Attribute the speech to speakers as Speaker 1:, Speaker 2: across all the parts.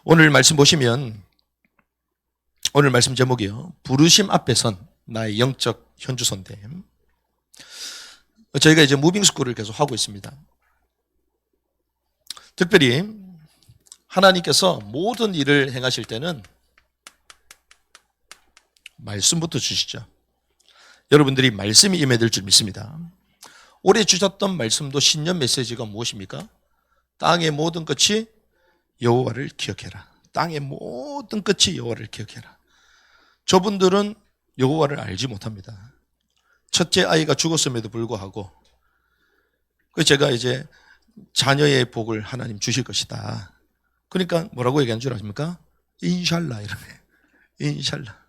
Speaker 1: 오늘 말씀 보시면 오늘 말씀 제목이요. 부르심 앞에 선 나의 영적 현주소인데 저희가 이제 무빙스쿨을 계속 하고 있습니다. 특별히 하나님께서 모든 일을 행하실 때는 말씀부터 주시죠. 여러분들이 말씀이 임해들 줄 믿습니다. 올해 주셨던 말씀도 신년 메시지가 무엇입니까? 땅의 모든 끝이 여호와를 기억해라. 땅의 모든 끝이 여호와를 기억해라. 저분들은 여호와를 알지 못합니다. 첫째 아이가 죽었음에도 불구하고 제가 이제 자녀의 복을 하나님 주실 것이다. 그러니까 뭐라고 얘기한 줄 아십니까? 인샬라 이러네. 인샬라.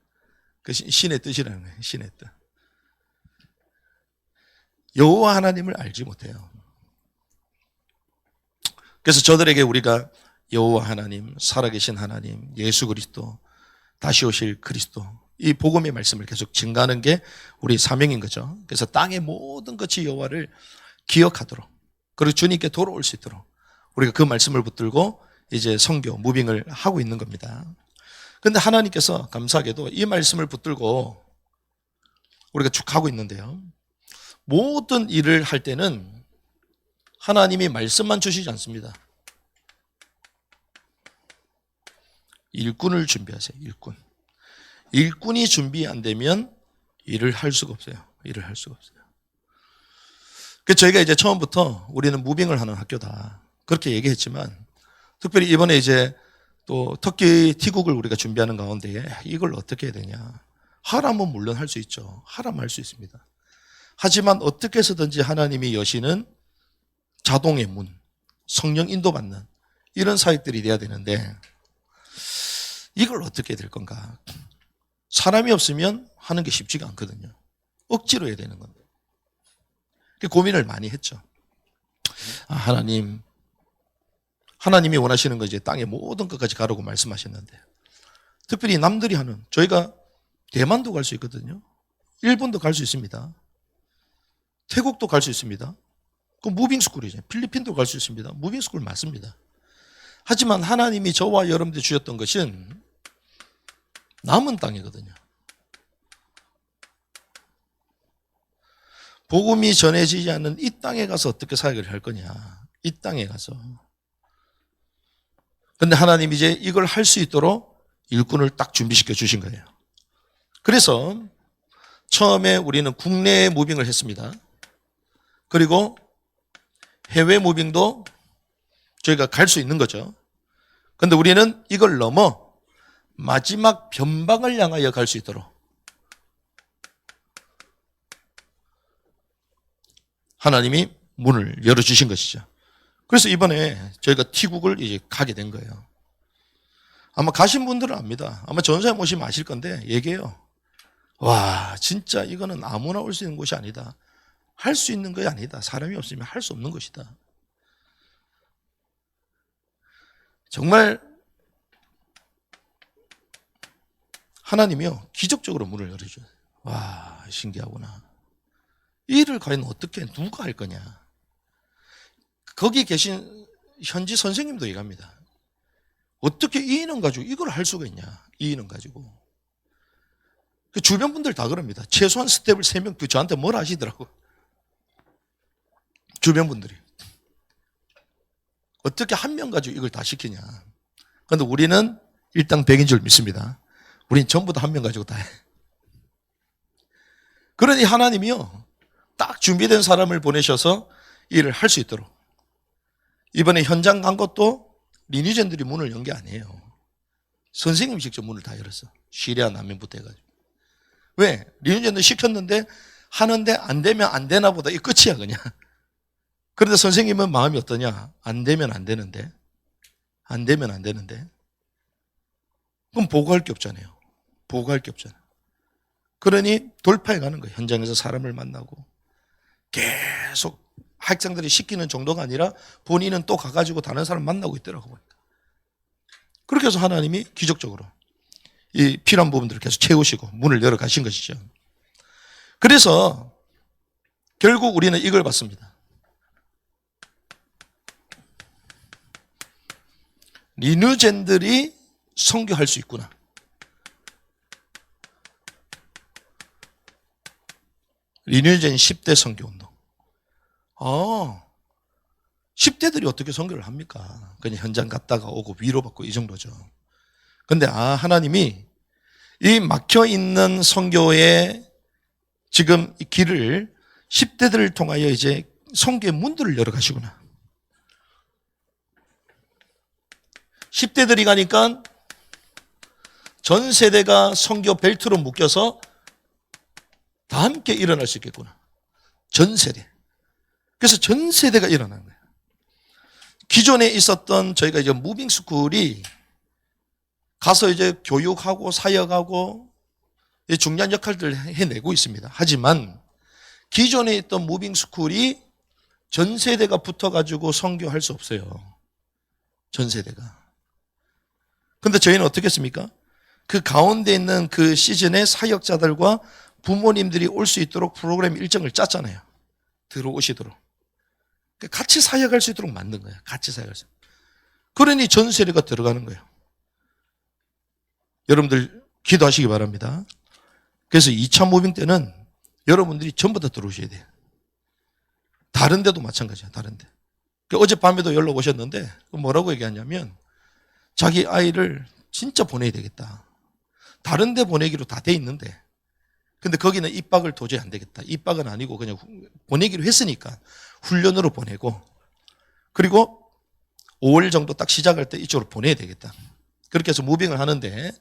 Speaker 1: 그 신의 뜻이라는 거예요. 신의 뜻. 여호와 하나님을 알지 못해요. 그래서 저들에게 우리가 여호와 하나님, 살아계신 하나님, 예수 그리스도, 다시 오실 그리스도, 이 복음의 말씀을 계속 증가하는 게 우리 사명인 거죠. 그래서 땅의 모든 것이 여호와를 기억하도록, 그리고 주님께 돌아올 수 있도록 우리가 그 말씀을 붙들고 이제 선교, 무빙을 하고 있는 겁니다. 그런데 하나님께서 감사하게도 이 말씀을 붙들고 우리가 쭉 하고 있는데요. 모든 일을 할 때는 하나님이 말씀만 주시지 않습니다. 일꾼을 준비하세요. 일꾼. 일꾼이 준비 안 되면 일을 할 수가 없어요. 일을 할 수가 없어요. 그래서 저희가 이제 처음부터 우리는 무빙을 하는 학교다. 그렇게 얘기했지만 특별히 이번에 이제 또 터키 티국을 우리가 준비하는 가운데 이걸 어떻게 해야 되냐. 하라면 물론 할 수 있죠. 하라면 할 수 있습니다. 하지만 어떻게 해서든지 하나님이 여시는 자동의 문, 성령 인도받는 이런 사역들이 돼야 되는데 이걸 어떻게 해야 될 건가? 사람이 없으면 하는 게 쉽지가 않거든요. 억지로 해야 되는 건데. 고민을 많이 했죠. 하나님이 원하시는 건 이제 땅의 모든 것까지 가라고 말씀하셨는데 특별히 남들이 하는, 저희가 대만도 갈 수 있거든요. 일본도 갈 수 있습니다. 태국도 갈 수 있습니다. 그 무빙스쿨이죠. 필리핀도 갈 수 있습니다. 무빙스쿨 맞습니다. 하지만 하나님이 저와 여러분들 주셨던 것은 남은 땅이거든요. 복음이 전해지지 않는 이 땅에 가서 어떻게 사역을 할 거냐. 이 땅에 가서. 그런데 하나님이 이제 이걸 할 수 있도록 일꾼을 딱 준비시켜 주신 거예요. 그래서 처음에 우리는 국내 무빙을 했습니다. 그리고 해외 무빙도 저희가 갈 수 있는 거죠. 그런데 우리는 이걸 넘어 마지막 변방을 향하여 갈 수 있도록 하나님이 문을 열어주신 것이죠. 그래서 이번에 저희가 티국을 이제 가게 된 거예요. 아마 가신 분들은 압니다. 아마 전사님 오시면 아실 건데 얘기해요. 와, 진짜 이거는 아무나 올 수 있는 곳이 아니다. 할 수 있는 것이 아니다. 사람이 없으면 할 수 없는 것이다. 정말 하나님이요 기적적으로 문을 열어줘요. 와, 신기하구나. 이 일을 과연 어떻게 누가 할 거냐. 거기 계신 현지 선생님도 얘기합니다. 어떻게 이 인원 가지고 이걸 할 수가 있냐. 이 인원 가지고. 그 주변 분들 다 그럽니다. 최소한 스텝을 3명 저한테 뭐라 하시더라고. 주변 분들이. 어떻게 한 명 가지고 이걸 다 시키냐. 그런데 우리는 일당 100인 줄 믿습니다. 우린 전부 다 한 명 가지고 다 해. 그러니 하나님이요 딱 준비된 사람을 보내셔서 일을 할 수 있도록. 이번에 현장 간 것도 리니젠들이 문을 연 게 아니에요. 선생님이 직접 문을 다 열었어. 시리아 난민부터 해가지고. 왜? 리니젠들 시켰는데 하는데 안 되면 안 되나 보다. 이 끝이야 그냥. 그런데 선생님은 마음이 어떠냐? 안 되면 안 되는데. 안 되면 안 되는데. 그럼 보고할 게 없잖아요. 보고할 게 없잖아요. 그러니 돌파해 가는 거예요. 현장에서 사람을 만나고. 계속 학생들이 시키는 정도가 아니라 본인은 또 가가지고 다른 사람 만나고 있더라고 보니까. 그렇게 해서 하나님이 기적적으로 이 필요한 부분들을 계속 채우시고 문을 열어 가신 것이죠. 그래서 결국 우리는 이걸 봤습니다. 리뉴젠들이 선교할 수 있구나. 리뉴젠 10대 선교운동. 10대들이 어떻게 선교를 합니까? 그냥 현장 갔다가 오고 위로받고 이 정도죠. 근데 하나님이 이 막혀있는 선교의 지금 이 길을 10대들을 통하여 이제 선교의 문들을 열어가시구나. 10대들이 가니까 전 세대가 선교 벨트로 묶여서 다 함께 일어날 수 있겠구나. 전 세대. 그래서 전 세대가 일어난 거예요. 기존에 있었던 저희가 이제 무빙 스쿨이 가서 이제 교육하고 사역하고 중요한 역할들을 해내고 있습니다. 하지만 기존에 있던 무빙 스쿨이 전 세대가 붙어가지고 선교할 수 없어요. 전 세대가. 근데 저희는 어떻게 했습니까? 그 가운데 있는 그 시즌에 사역자들과 부모님들이 올 수 있도록 프로그램 일정을 짰잖아요. 들어오시도록. 같이 사역할 수 있도록 만든 거예요. 같이 사역할 수 있도록. 그러니 전 세대가 들어가는 거예요. 여러분들 기도하시기 바랍니다. 그래서 2차 무빙 때는 여러분들이 전부 다 들어오셔야 돼요. 다른 데도 마찬가지예요. 다른 데. 어젯밤에도 연락 오셨는데 뭐라고 얘기하냐면 자기 아이를 진짜 보내야 되겠다. 다른 데 보내기로 다 돼 있는데 근데 거기는 입학을 도저히 안 되겠다. 입학은 아니고 그냥 보내기로 했으니까 훈련으로 보내고 그리고 5월 정도 딱 시작할 때 이쪽으로 보내야 되겠다. 그렇게 해서 무빙을 하는데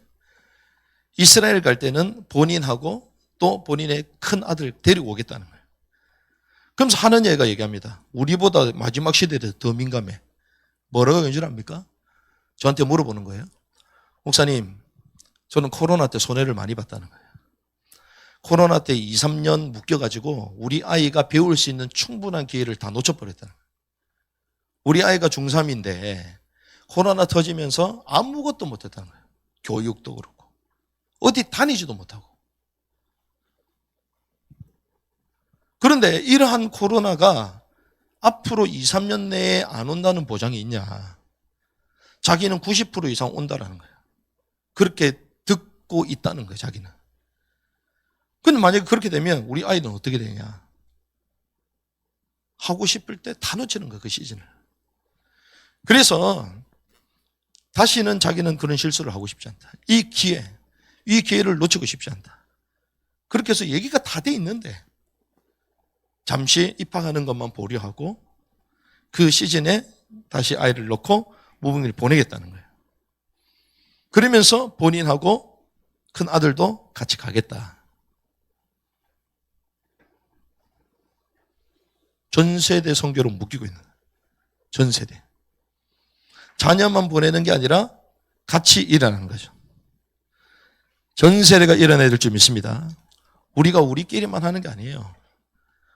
Speaker 1: 이스라엘 갈 때는 본인하고 또 본인의 큰 아들 데리고 오겠다는 거예요. 그러면서 하는 얘기가 얘기합니다. 우리보다 마지막 시대에 더 민감해. 뭐라고 하는 줄 압니까? 저한테 물어보는 거예요. 목사님, 저는 코로나 때 손해를 많이 봤다는 거예요. 코로나 때 2, 3년 묶여가지고 우리 아이가 배울 수 있는 충분한 기회를 다 놓쳐버렸다는 거예요. 우리 아이가 중3인데 코로나 터지면서 아무것도 못했다는 거예요. 교육도 그렇고. 어디 다니지도 못하고. 그런데 이러한 코로나가 앞으로 2, 3년 내에 안 온다는 보장이 있냐. 자기는 90% 이상 온다라는 거예요. 그렇게 듣고 있다는 거예요, 자기는. 근데 만약에 그렇게 되면 우리 아이는 어떻게 되냐. 하고 싶을 때 다 놓치는 거예요, 그 시즌을. 그래서 다시는 자기는 그런 실수를 하고 싶지 않다. 이 기회를 놓치고 싶지 않다. 그렇게 해서 얘기가 다 돼 있는데 잠시 입학하는 것만 보류하고 그 시즌에 다시 아이를 놓고 무빙을 보내겠다는 거예요. 그러면서 본인하고 큰 아들도 같이 가겠다. 전 세대 선교로 묶이고 있는 거예요. 전 세대. 자녀만 보내는 게 아니라 같이 일어나는 거죠. 전 세대가 일어나야 될 줄 믿습니다. 우리가 우리끼리만 하는 게 아니에요.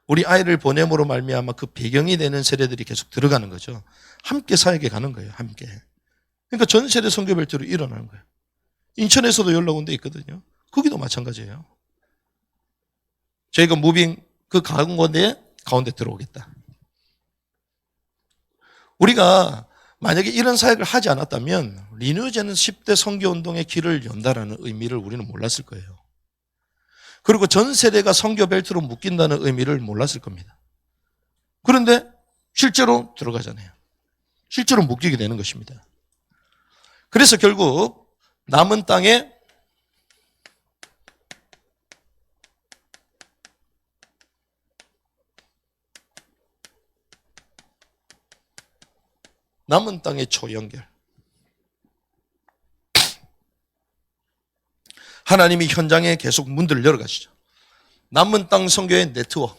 Speaker 1: 우리 아이를 보냄으로 말미암아 그 배경이 되는 세대들이 계속 들어가는 거죠. 함께 사역에 가는 거예요. 함께. 그러니까 전 세대 선교 벨트로 일어나는 거예요. 인천에서도 연락 온 데 있거든요. 거기도 마찬가지예요. 저희가 무빙 그 가운데 들어오겠다. 우리가 만약에 이런 사역을 하지 않았다면 리뉴제는 10대 선교운동의 길을 연다라는 의미를 우리는 몰랐을 거예요. 그리고 전 세대가 선교 벨트로 묶인다는 의미를 몰랐을 겁니다. 그런데 실제로 들어가잖아요. 실제로 묶이게 되는 것입니다. 그래서 결국 남은 땅에 초연결. 하나님이 현장에 계속 문들을 열어가시죠. 남은 땅 선교의 네트워크.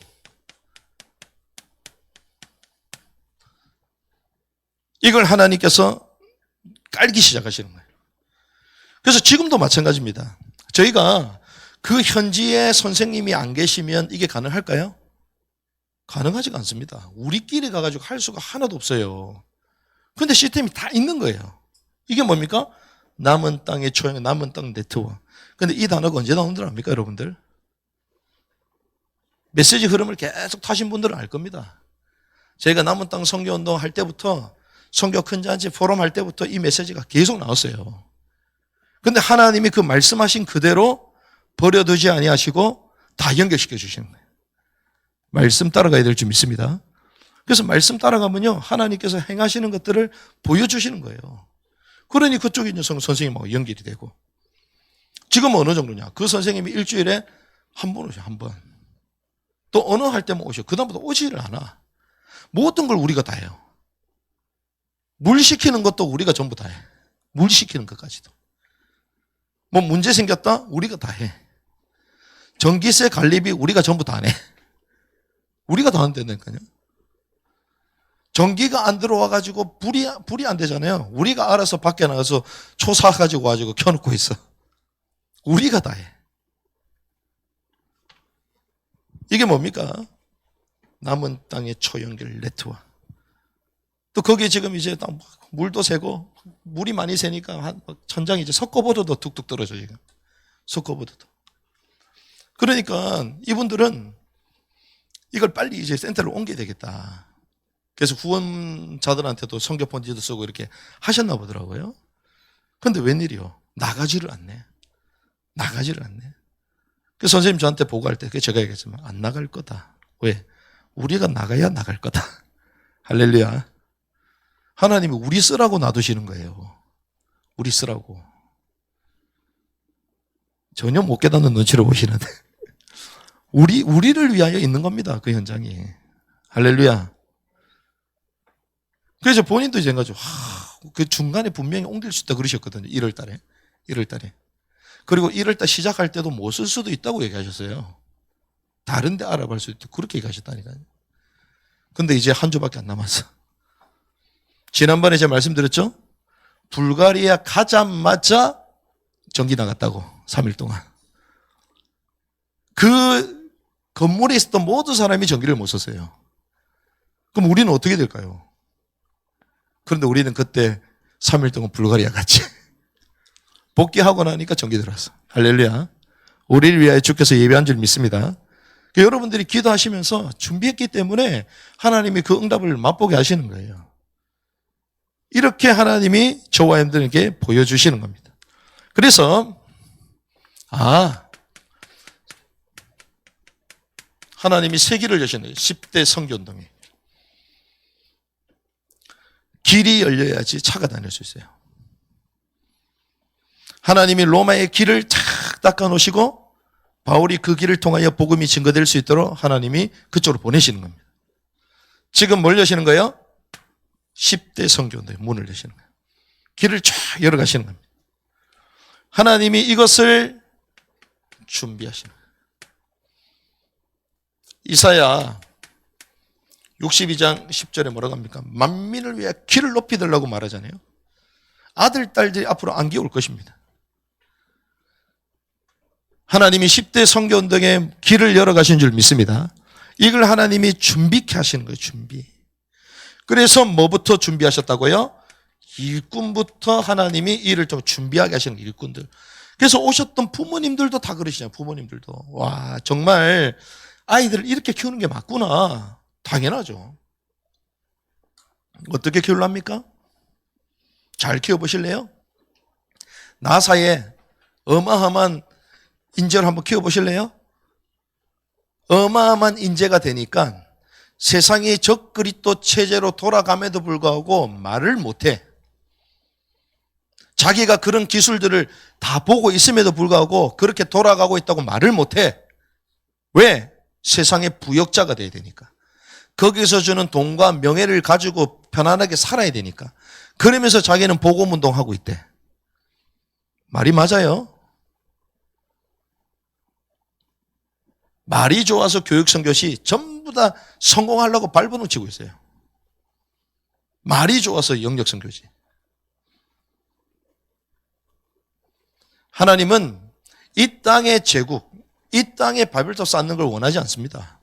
Speaker 1: 이걸 하나님께서 깔기 시작하시는 거예요. 그래서 지금도 마찬가지입니다. 저희가 그 현지에 선생님이 안 계시면 이게 가능할까요? 가능하지가 않습니다. 우리끼리 가가지고 할 수가 하나도 없어요. 근데 시스템이 다 있는 거예요. 이게 뭡니까? 남은 땅의 초연, 남은 땅 네트워크. 근데 이 단어가 언제 나오는 줄 압니까, 여러분들? 메시지 흐름을 계속 타신 분들은 알 겁니다. 저희가 남은 땅 선교운동 할 때부터 선교 큰잔치 포럼 할 때부터 이 메시지가 계속 나왔어요. 근데 하나님이 그 말씀하신 그대로 버려두지 아니하시고 다 연결시켜 주시는 거예요. 말씀 따라가야 될 줄 믿습니다. 그래서 말씀 따라가면요, 하나님께서 행하시는 것들을 보여주시는 거예요. 그러니 그쪽에 있는 선생님하고 연결이 되고. 지금 어느 정도냐? 그 선생님이 일주일에 한 번 오셔, 한 번. 또 어느 할 때만 오셔. 그다음부터 오지를 않아. 모든 걸 우리가 다 해요. 물 시키는 것도 우리가 전부 다 해. 물 시키는 것까지도. 뭐 문제 생겼다? 우리가 다 해. 전기세 관리비 우리가 전부 다 내. 우리가 다 한다니까요. 전기가 안 들어와가지고 불이 안 되잖아요. 우리가 알아서 밖에 나가서 초 사가지고 와가지고 켜놓고 있어. 우리가 다 해. 이게 뭡니까? 남은 땅의 초연결 네트워크. 또 거기에 지금 이제 물도 새고 물이 많이 새니까 천장이 이제 석고보드도 툭툭 떨어져 지금. 석고보드도. 그러니까 이분들은 이걸 빨리 이제 센터를 옮겨야 되겠다. 그래서 후원자들한테도 선교 편지도 쓰고 이렇게 하셨나 보더라고요. 근데 웬일이요? 나가지를 않네. 나가지를 않네. 그 선생님 저한테 보고할 때 제가 얘기했지만 안 나갈 거다. 왜? 우리가 나가야 나갈 거다. 할렐루야. 하나님이 우리 쓰라고 놔두시는 거예요. 우리 쓰라고. 전혀 못 깨닫는 눈치를 보시는데. 우리를 위하여 있는 겁니다. 그 현장이. 할렐루야. 그래서 본인도 이제 가지고, 그 중간에 분명히 옮길 수 있다 그러셨거든요. 1월 달에. 그리고 1월 달 시작할 때도 못 쓸 수도 있다고 얘기하셨어요. 다른 데 알아볼 수도 있다. 그렇게 얘기하셨다니까요. 근데 이제 한 주밖에 안 남았어. 지난번에 제가 말씀드렸죠? 불가리아 가자마자 전기 나갔다고. 3일 동안. 그 건물에 있었던 모든 사람이 전기를 못 썼어요. 그럼 우리는 어떻게 될까요? 그런데 우리는 그때 3일 동안 불가리아 갔지. 복귀하고 나니까 전기 들어왔어. 할렐루야. 우리를 위하여 주께서 예배한 줄 믿습니다. 여러분들이 기도하시면서 준비했기 때문에 하나님이 그 응답을 맛보게 하시는 거예요. 이렇게 하나님이 저와 여러분들에게 보여주시는 겁니다. 그래서 하나님이 새 길을 여시는 거예요. 10대 선교운동에. 길이 열려야지 차가 다닐 수 있어요. 하나님이 로마의 길을 탁 닦아놓으시고 바울이 그 길을 통하여 복음이 증거될 수 있도록 하나님이 그쪽으로 보내시는 겁니다. 지금 뭘 여시는 거예요? 10대 선교운동의 문을 여시는 거예요. 길을 쫙 열어가시는 겁니다. 하나님이 이것을 준비하시는 거예요. 이사야 62장 10절에 뭐라고 합니까? 만민을 위해 길을 높이 들라고 말하잖아요. 아들, 딸들이 앞으로 안개 올 것입니다. 하나님이 10대 선교운동의 길을 열어가신 줄 믿습니다. 이걸 하나님이 준비케 하시는 거예요. 준비. 그래서 뭐부터 준비하셨다고요? 일꾼부터 하나님이 일을 좀 준비하게 하시는 거예요. 일꾼들. 그래서 오셨던 부모님들도 다 그러시잖아요. 부모님들도. 와, 정말 아이들을 이렇게 키우는 게 맞구나. 당연하죠. 어떻게 키우랍니까? 잘 키워보실래요? 나사에 어마어마한 인재를 한번 키워보실래요? 어마어마한 인재가 되니까 세상이 적그리스도 체제로 돌아감에도 불구하고 말을 못해. 자기가 그런 기술들을 다 보고 있음에도 불구하고 그렇게 돌아가고 있다고 말을 못해. 왜? 세상의 부역자가 돼야 되니까. 거기서 주는 돈과 명예를 가지고 편안하게 살아야 되니까. 그러면서 자기는 복음운동하고 있대. 말이 맞아요. 말이 좋아서 교육선교시 전부 다 성공하려고 발버둥 치고 있어요. 말이 좋아서 영역선교지. 하나님은 이 땅의 제국, 이 땅에 바벨탑 쌓는 걸 원하지 않습니다.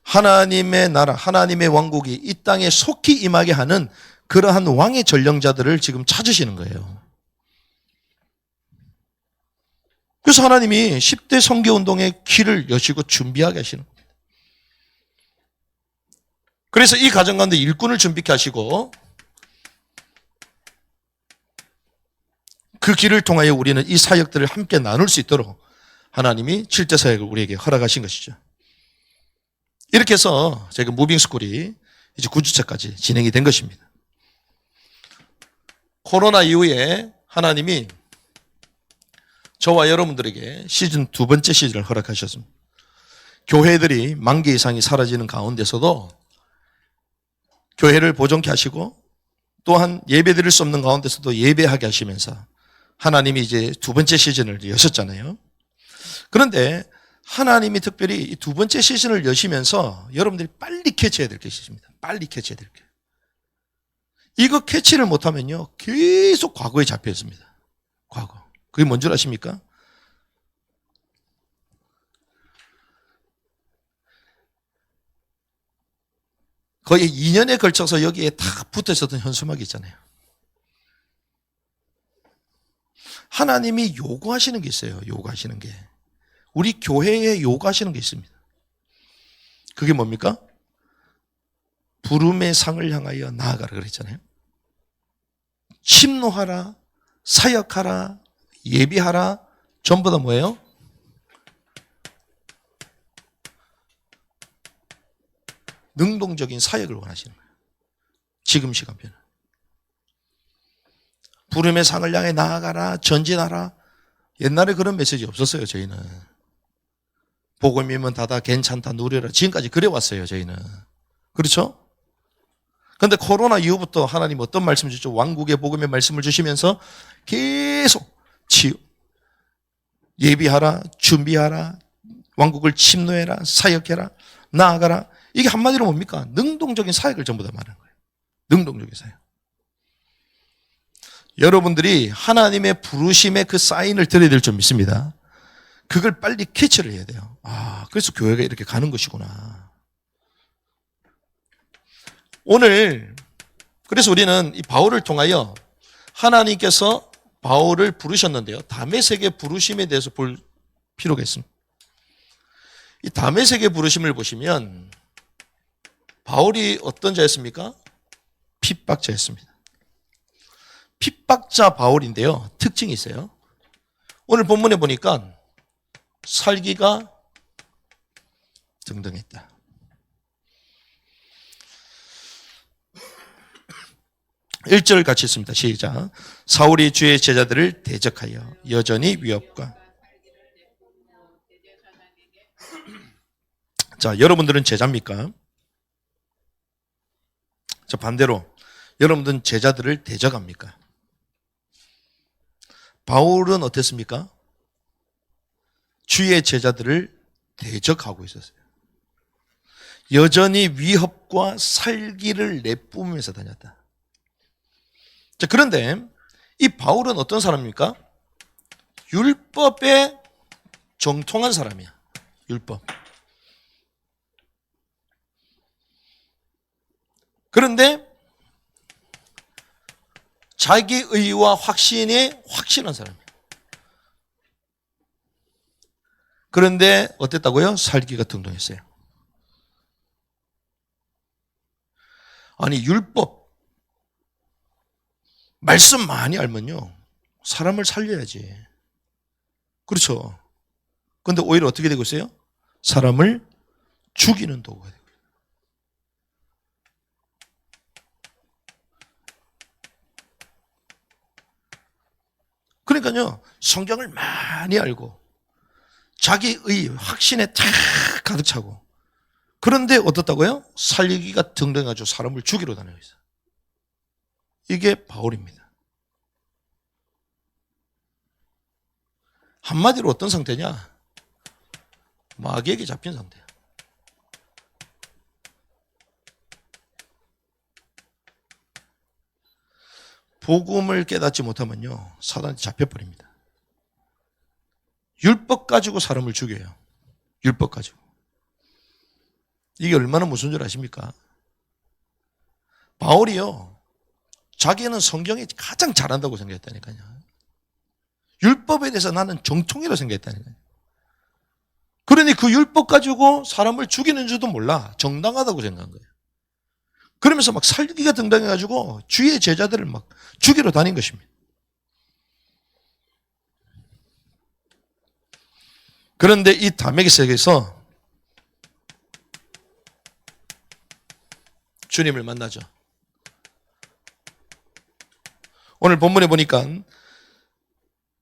Speaker 1: 하나님의 나라, 하나님의 왕국이 이 땅에 속히 임하게 하는 그러한 왕의 전령자들을 지금 찾으시는 거예요. 그래서 하나님이 10대 선교운동의 길을 여시고 준비하게 하시는 겁니다. 그래서 이 가정 가운데 일꾼을 준비케 하시고 그 길을 통하여 우리는 이 사역들을 함께 나눌 수 있도록 하나님이 7대 사역을 우리에게 허락하신 것이죠. 이렇게 해서 저희가 무빙스쿨이 이제 9주차까지 진행이 된 것입니다. 코로나 이후에 하나님이 저와 여러분들에게 시즌 2번째 시즌을 허락하셨습니다. 교회들이 10,000개 이상이 사라지는 가운데서도 교회를 보존케 하시고 또한 예배 드릴 수 없는 가운데서도 예배하게 하시면서 하나님이 이제 2번째 시즌을 여셨잖아요. 그런데 하나님이 특별히 이 2번째 시즌을 여시면서 여러분들이 빨리 캐치해야 될 게 있습니다. 빨리 캐치해야 될 게. 이거 캐치를 못하면요 계속 과거에 잡혀 있습니다. 과거. 그게 뭔 줄 아십니까? 거의 2년에 걸쳐서 여기에 다 붙어 있었던 현수막이 있잖아요. 하나님이 요구하시는 게 있어요. 요구하시는 게. 우리 교회에 요구하시는 게 있습니다. 그게 뭡니까? 부름의 상을 향하여 나아가라 그랬잖아요. 침노하라, 사역하라, 예비하라, 전부 다 뭐예요? 능동적인 사역을 원하시는 거예요. 지금 시간표는. 부름의 상을 향해 나아가라, 전진하라. 옛날에 그런 메시지 없었어요, 저희는. 복음이면 다다 괜찮다, 누려라. 지금까지 그래왔어요, 저희는. 그렇죠? 그런데 코로나 이후부터 하나님 어떤 말씀을 주죠? 왕국의 복음의 말씀을 주시면서 계속 예비하라, 준비하라, 왕국을 침노해라, 사역해라, 나아가라. 이게 한마디로 뭡니까? 능동적인 사역을 전부 다 말하는 거예요. 능동적인 사역. 여러분들이 하나님의 부르심의 그 사인을 드려야 될 줄 믿습니다. 그걸 빨리 캐치를 해야 돼요. 아, 그래서 교회가 이렇게 가는 것이구나. 오늘 그래서 우리는 이 바울을 통하여 하나님께서 바울을 부르셨는데요. 다메섹의 부르심에 대해서 볼 필요가 있습니다. 이 다메섹의 부르심을 보시면 바울이 어떤 자였습니까? 핍박자였습니다. 핍박자 바울인데요. 특징이 있어요. 오늘 본문에 보니까 살기가 등등했다. 1절 같이 있습니다. 시작. 사울이 주의 제자들을 대적하여 여전히 위협과. 자, 여러분들은 제자입니까? 자, 반대로 여러분들은 제자들을 대적합니까? 바울은 어땠습니까? 주의 제자들을 대적하고 있었어요. 여전히 위협과 살기를 내뿜으면서 다녔다. 자, 그런데 이 바울은 어떤 사람입니까? 율법에 정통한 사람이야. 율법. 그런데 자기 의와 확신에 확신한 사람이에요. 그런데 어땠다고요? 살기가 등등했어요. 아니, 율법 말씀 많이 알면요 사람을 살려야지. 그렇죠. 그런데 오히려 어떻게 되고 있어요? 사람을 죽이는 도구가 되고. 그러니까요 성경을 많이 알고 자기의 확신에 탁 가득 차고, 그런데 어떻다고요? 살리기가 등등해가지고 사람을 죽이러 다니고 있어요. 이게 바울입니다. 한마디로 어떤 상태냐? 마귀에게 잡힌 상태야. 복음을 깨닫지 못하면요 사단한테 잡혀버립니다. 율법 가지고 사람을 죽여요. 율법 가지고. 이게 얼마나 무슨 줄 아십니까? 바울이요 자기는 성경이 가장 잘한다고 생각했다니까요. 율법에 대해서 나는 정통이라고 생각했다니까요. 그러니 그 율법 가지고 사람을 죽이는 줄도 몰라. 정당하다고 생각한 거예요. 그러면서 막 살기가 등등해가지고 주의 제자들을 막 죽이러 다닌 것입니다. 그런데 이 다메섹에서 주님을 만나죠. 오늘 본문에 보니까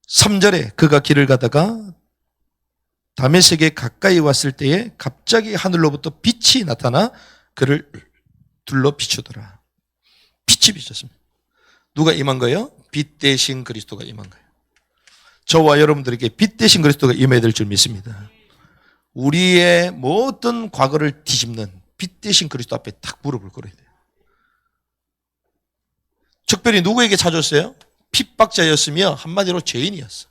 Speaker 1: 3절에 그가 길을 가다가 다메섹에 가까이 왔을 때에 갑자기 하늘로부터 빛이 나타나 그를 둘러 비추더라. 빛이 비쳤습니다. 누가 임한 거예요? 빛 대신 그리스도가 임한 거예요. 저와 여러분들에게 빛 대신 그리스도가 임해야 될 줄 믿습니다. 우리의 모든 과거를 뒤집는 빛 대신 그리스도 앞에 탁 무릎을 꿇어야 돼요. 특별히 누구에게 찾았어요? 핍박자였으며 한마디로 죄인이었어.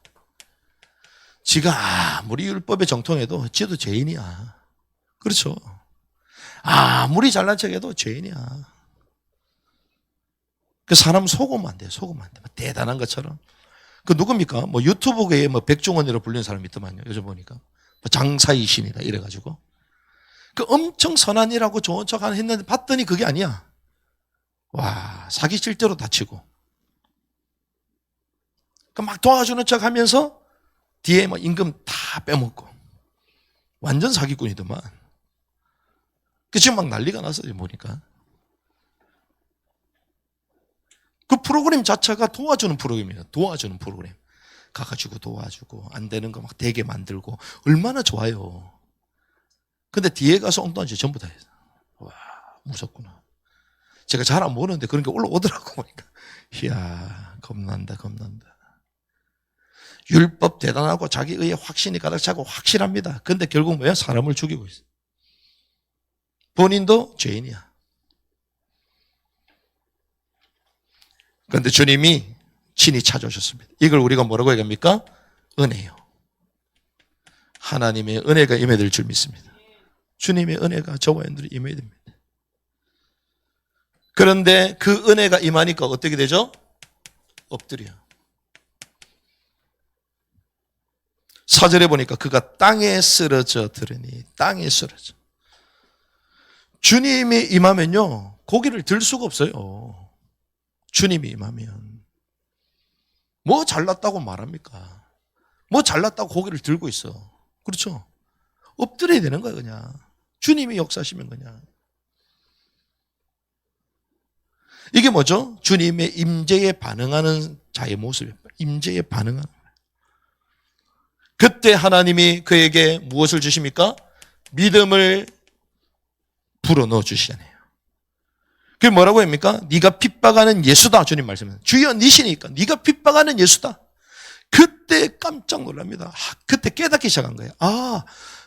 Speaker 1: 지가 아무리 율법에 정통해도 지도 죄인이야. 그렇죠. 아무리 잘난 척해도 죄인이야. 그 사람 속으면 안 돼. 속으면 안 돼. 대단한 것처럼. 그 누굽니까? 뭐 유튜브계에 뭐 백종원이라고 불리는 사람이 있더만요. 요즘 보니까. 뭐 장사의 신이다. 이래가지고. 그 엄청 선한 일하고 좋은 척 했는데 봤더니 그게 아니야. 와, 사기 실제로 다치고. 그 막 도와주는 척 하면서 뒤에 막 임금 다 빼먹고. 완전 사기꾼이더만. 그 지금 막 난리가 났어요, 보니까. 그 프로그램 자체가 도와주는 프로그램이에요. 도와주는 프로그램. 가가지고 도와주고, 안 되는 거 막 되게 만들고, 얼마나 좋아요. 근데 뒤에 가서 엉뚱한 짓 전부 다 했어. 와, 무섭구나. 제가 잘 안 보는데 그런 게 올라오더라고, 보니까. 이야, 겁난다. 율법 대단하고 자기의 확신이 가득 차고 확실합니다. 근데 결국 뭐야? 사람을 죽이고 있어. 본인도 죄인이야. 그런데 주님이 친히 찾아오셨습니다. 이걸 우리가 뭐라고 얘기합니까? 은혜요. 하나님의 은혜가 임해야 될 줄 믿습니다. 주님의 은혜가 저와 여러분들이 임해야 됩니다. 그런데 그 은혜가 임하니까 어떻게 되죠? 엎드려. 4절에 보니까 그가 땅에 쓰러져 들으니 땅에 쓰러져. 주님이 임하면요 고개를 들 수가 없어요. 주님이 임하면 뭐 잘났다고 말합니까? 뭐 잘났다고 고개를 들고 있어. 그렇죠? 엎드려야 되는 거예요. 그냥 주님이 역사하시면 그냥. 이게 뭐죠? 주님의 임재에 반응하는 자의 모습이에요. 임재에 반응하는 거예요. 그때 하나님이 그에게 무엇을 주십니까? 믿음을 불어넣어 주시잖아요. 그게 뭐라고 합니까? 네가 핍박하는 예수다. 주님 말씀은 주여 니시니까 네가 핍박하는 예수다. 그때 깜짝 놀랍니다. 그때 깨닫기 시작한 거예요. 아,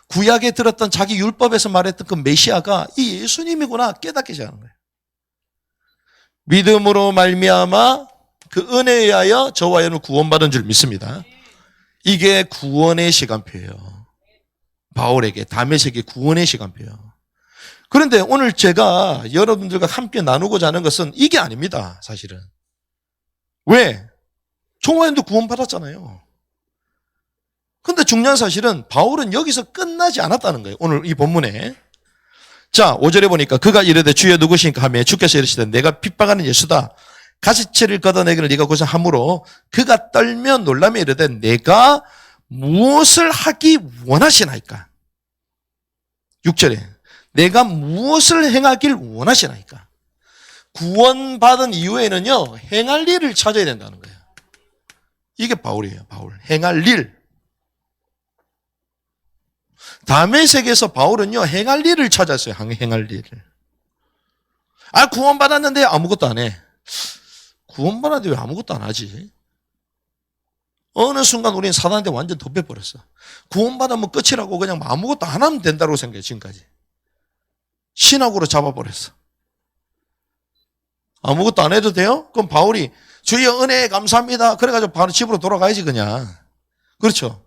Speaker 1: 구약에 들었던 자기 율법에서 말했던 그 메시아가 이 예수님이구나 깨닫기 시작한 거예요. 믿음으로 말미암아 그 은혜에 의하여 저와 여러분 구원받은 줄 믿습니다. 이게 구원의 시간표예요. 바울에게 다메섹의 구원의 시간표예요. 그런데 오늘 제가 여러분들과 함께 나누고자 하는 것은 이게 아닙니다. 사실은. 왜? 저와 여러분도 구원받았잖아요. 그런데 중요한 사실은 바울은 여기서 끝나지 않았다는 거예요. 오늘 이 본문에. 자, 5절에 보니까 그가 이르되 주여 누구시니까 하며 주께서 이르시되 내가 핍박하는 예수다. 가시체를 걷어내기를 네가 고생함으로 그가 떨며 놀라며 이르되 내가 무엇을 하기 원하시나이까. 6절에 내가 무엇을 행하길 원하시나이까. 구원받은 이후에는요 행할 일을 찾아야 된다는 거예요. 이게 바울이에요. 바울. 행할 일. 다메섹에서 바울은요 행할 일을 찾았어요. 행할 일을. 아, 구원받았는데 아무것도 안 해. 구원받았는데 왜 아무것도 안 하지? 어느 순간 우리는 사단한테 완전 덮여버렸어. 구원받으면 끝이라고 그냥 아무것도 안 하면 된다고 생각해. 지금까지 신학으로 잡아버렸어. 아무것도 안 해도 돼요? 그럼 바울이 주여 은혜에 감사합니다 그래가지고 바로 집으로 돌아가야지 그냥. 그렇죠?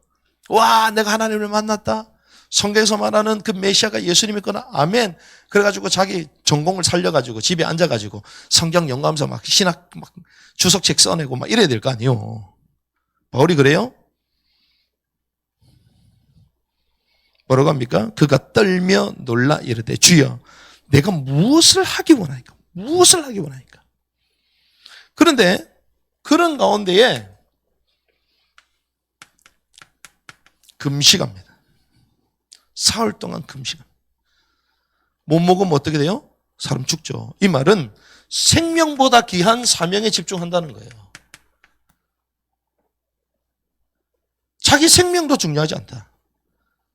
Speaker 1: 와, 내가 하나님을 만났다. 성경에서 말하는 그 메시아가 예수님이구나. 아멘. 그래가지고 자기 전공을 살려가지고 집에 앉아가지고 성경 연구하면서 막 신학 막 주석책 써내고 막 이래야 될 거 아니에요. 바울이 그래요? 뭐라고 합니까? 그가 떨며 놀라 이르되 주여 내가 무엇을 하기 원하니까. 무엇을 하기 원하니까. 그런데 그런 가운데에 금식합니다. 사흘 동안 금식합니다. 못 먹으면 어떻게 돼요? 사람 죽죠. 이 말은 생명보다 귀한 사명에 집중한다는 거예요. 자기 생명도 중요하지 않다.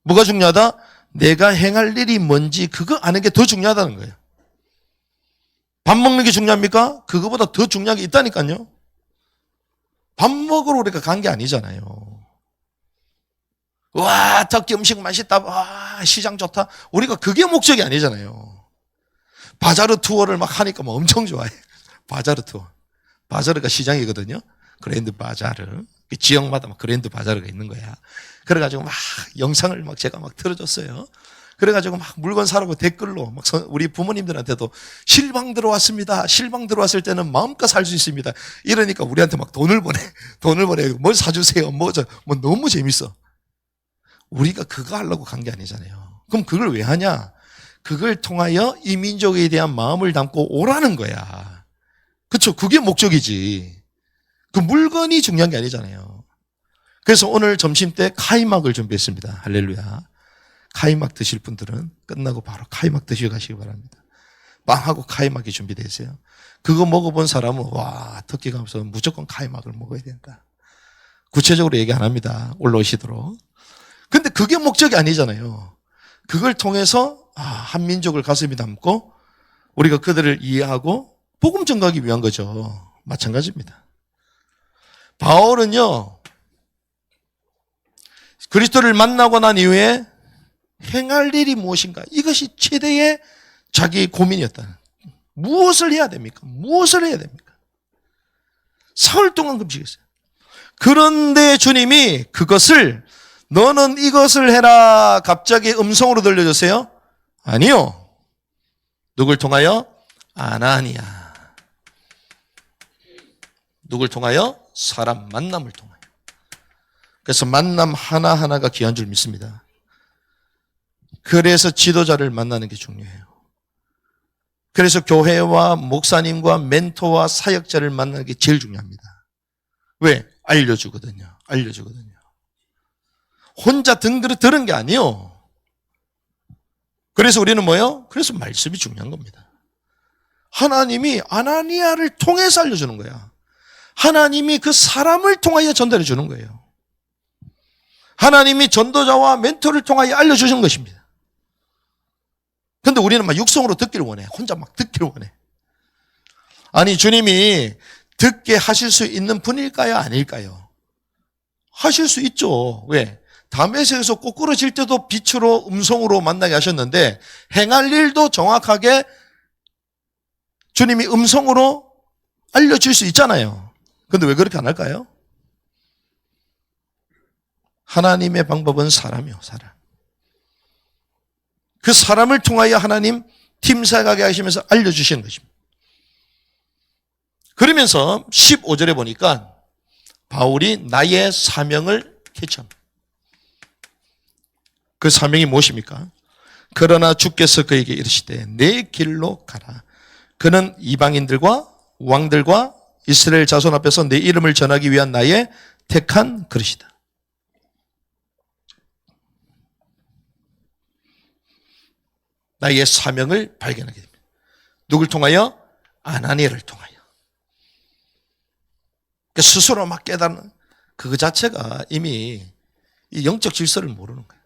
Speaker 1: 뭐가 중요하다? 내가 행할 일이 뭔지 그거 아는 게 더 중요하다는 거예요. 밥 먹는 게 중요합니까? 그거보다 더 중요한 게 있다니까요. 밥 먹으러 우리가 간 게 아니잖아요. 와, 터키 음식 맛있다. 와, 시장 좋다. 우리가 그게 목적이 아니잖아요. 바자르 투어를 막 하니까 막 엄청 좋아해. 바자르 투어. 바자르가 시장이거든요. 그랜드 바자르. 지역마다 막 그랜드 바자르가 있는 거야. 그래가지고 막 영상을 막 제가 막 틀어줬어요. 그래가지고 막 물건 사라고 댓글로 막 우리 부모님들한테도 실방 들어왔습니다. 실방 들어왔을 때는 마음껏 살 수 있습니다. 이러니까 우리한테 막 돈을 보내. 뭘 사주세요. 뭐 너무 재밌어. 우리가 그거 하려고 간 게 아니잖아요. 그럼 그걸 왜 하냐? 그걸 통하여 이 민족에 대한 마음을 담고 오라는 거야. 그렇죠? 그게 목적이지. 그 물건이 중요한 게 아니잖아요. 그래서 오늘 점심 때 카이막을 준비했습니다. 할렐루야. 카이막 드실 분들은 끝나고 바로 카이막 드시고 가시기 바랍니다. 빵하고 카이막이 준비되어 있어요. 그거 먹어본 사람은 와, 터키 가면서 무조건 카이막을 먹어야 된다. 구체적으로 얘기 안 합니다. 올라오시도록. 근데 그게 목적이 아니잖아요. 그걸 통해서 한 민족을 가슴에 담고 우리가 그들을 이해하고 복음 전가하기 위한 거죠. 마찬가지입니다. 바울은요, 그리스도를 만나고 난 이후에 행할 일이 무엇인가? 이것이 최대의 자기 고민이었다. 무엇을 해야 됩니까? 무엇을 해야 됩니까? 사흘 동안 금식했어요. 그런데 주님이 그것을 너는 이것을 해라 갑자기 음성으로 들려줬어요? 아니요. 누굴 통하여? 아나니아. 누굴 통하여? 사람 만남을 통하여. 그래서 만남 하나하나가 귀한 줄 믿습니다. 그래서 지도자를 만나는 게 중요해요. 그래서 교회와 목사님과 멘토와 사역자를 만나는 게 제일 중요합니다. 왜? 알려주거든요. 알려주거든요. 혼자 들은 게 아니에요. 그래서 우리는 뭐예요? 그래서 말씀이 중요한 겁니다. 하나님이 아나니아를 통해서 알려주는 거야. 하나님이 그 사람을 통하여 전달해 주는 거예요. 하나님이 전도자와 멘토를 통하여 알려주신 것입니다. 근데 우리는 막 육성으로 듣기를 원해. 혼자 막 듣기를 원해. 아니, 주님이 듣게 하실 수 있는 분일까요? 아닐까요? 하실 수 있죠. 왜? 다메섹에서 꼬꾸러질 때도 빛으로 음성으로 만나게 하셨는데 행할 일도 정확하게 주님이 음성으로 알려줄 수 있잖아요. 근데 왜 그렇게 안 할까요? 하나님의 방법은 사람이요, 사람. 그 사람을 통하여 하나님 팀사가게 하시면서 알려주시는 것입니다. 그러면서 15절에 보니까 바울이 나의 사명을 캐치합니다. 그 사명이 무엇입니까? 그러나 주께서 그에게 이르시되 내 길로 가라. 그는 이방인들과 왕들과 이스라엘 자손 앞에서 내 이름을 전하기 위한 나의 택한 그릇이다. 나의 사명을 발견하게 됩니다. 누굴 통하여? 아나니아를 통하여. 스스로 막 깨닫는 그거 자체가 이미 이 영적 질서를 모르는 거예요.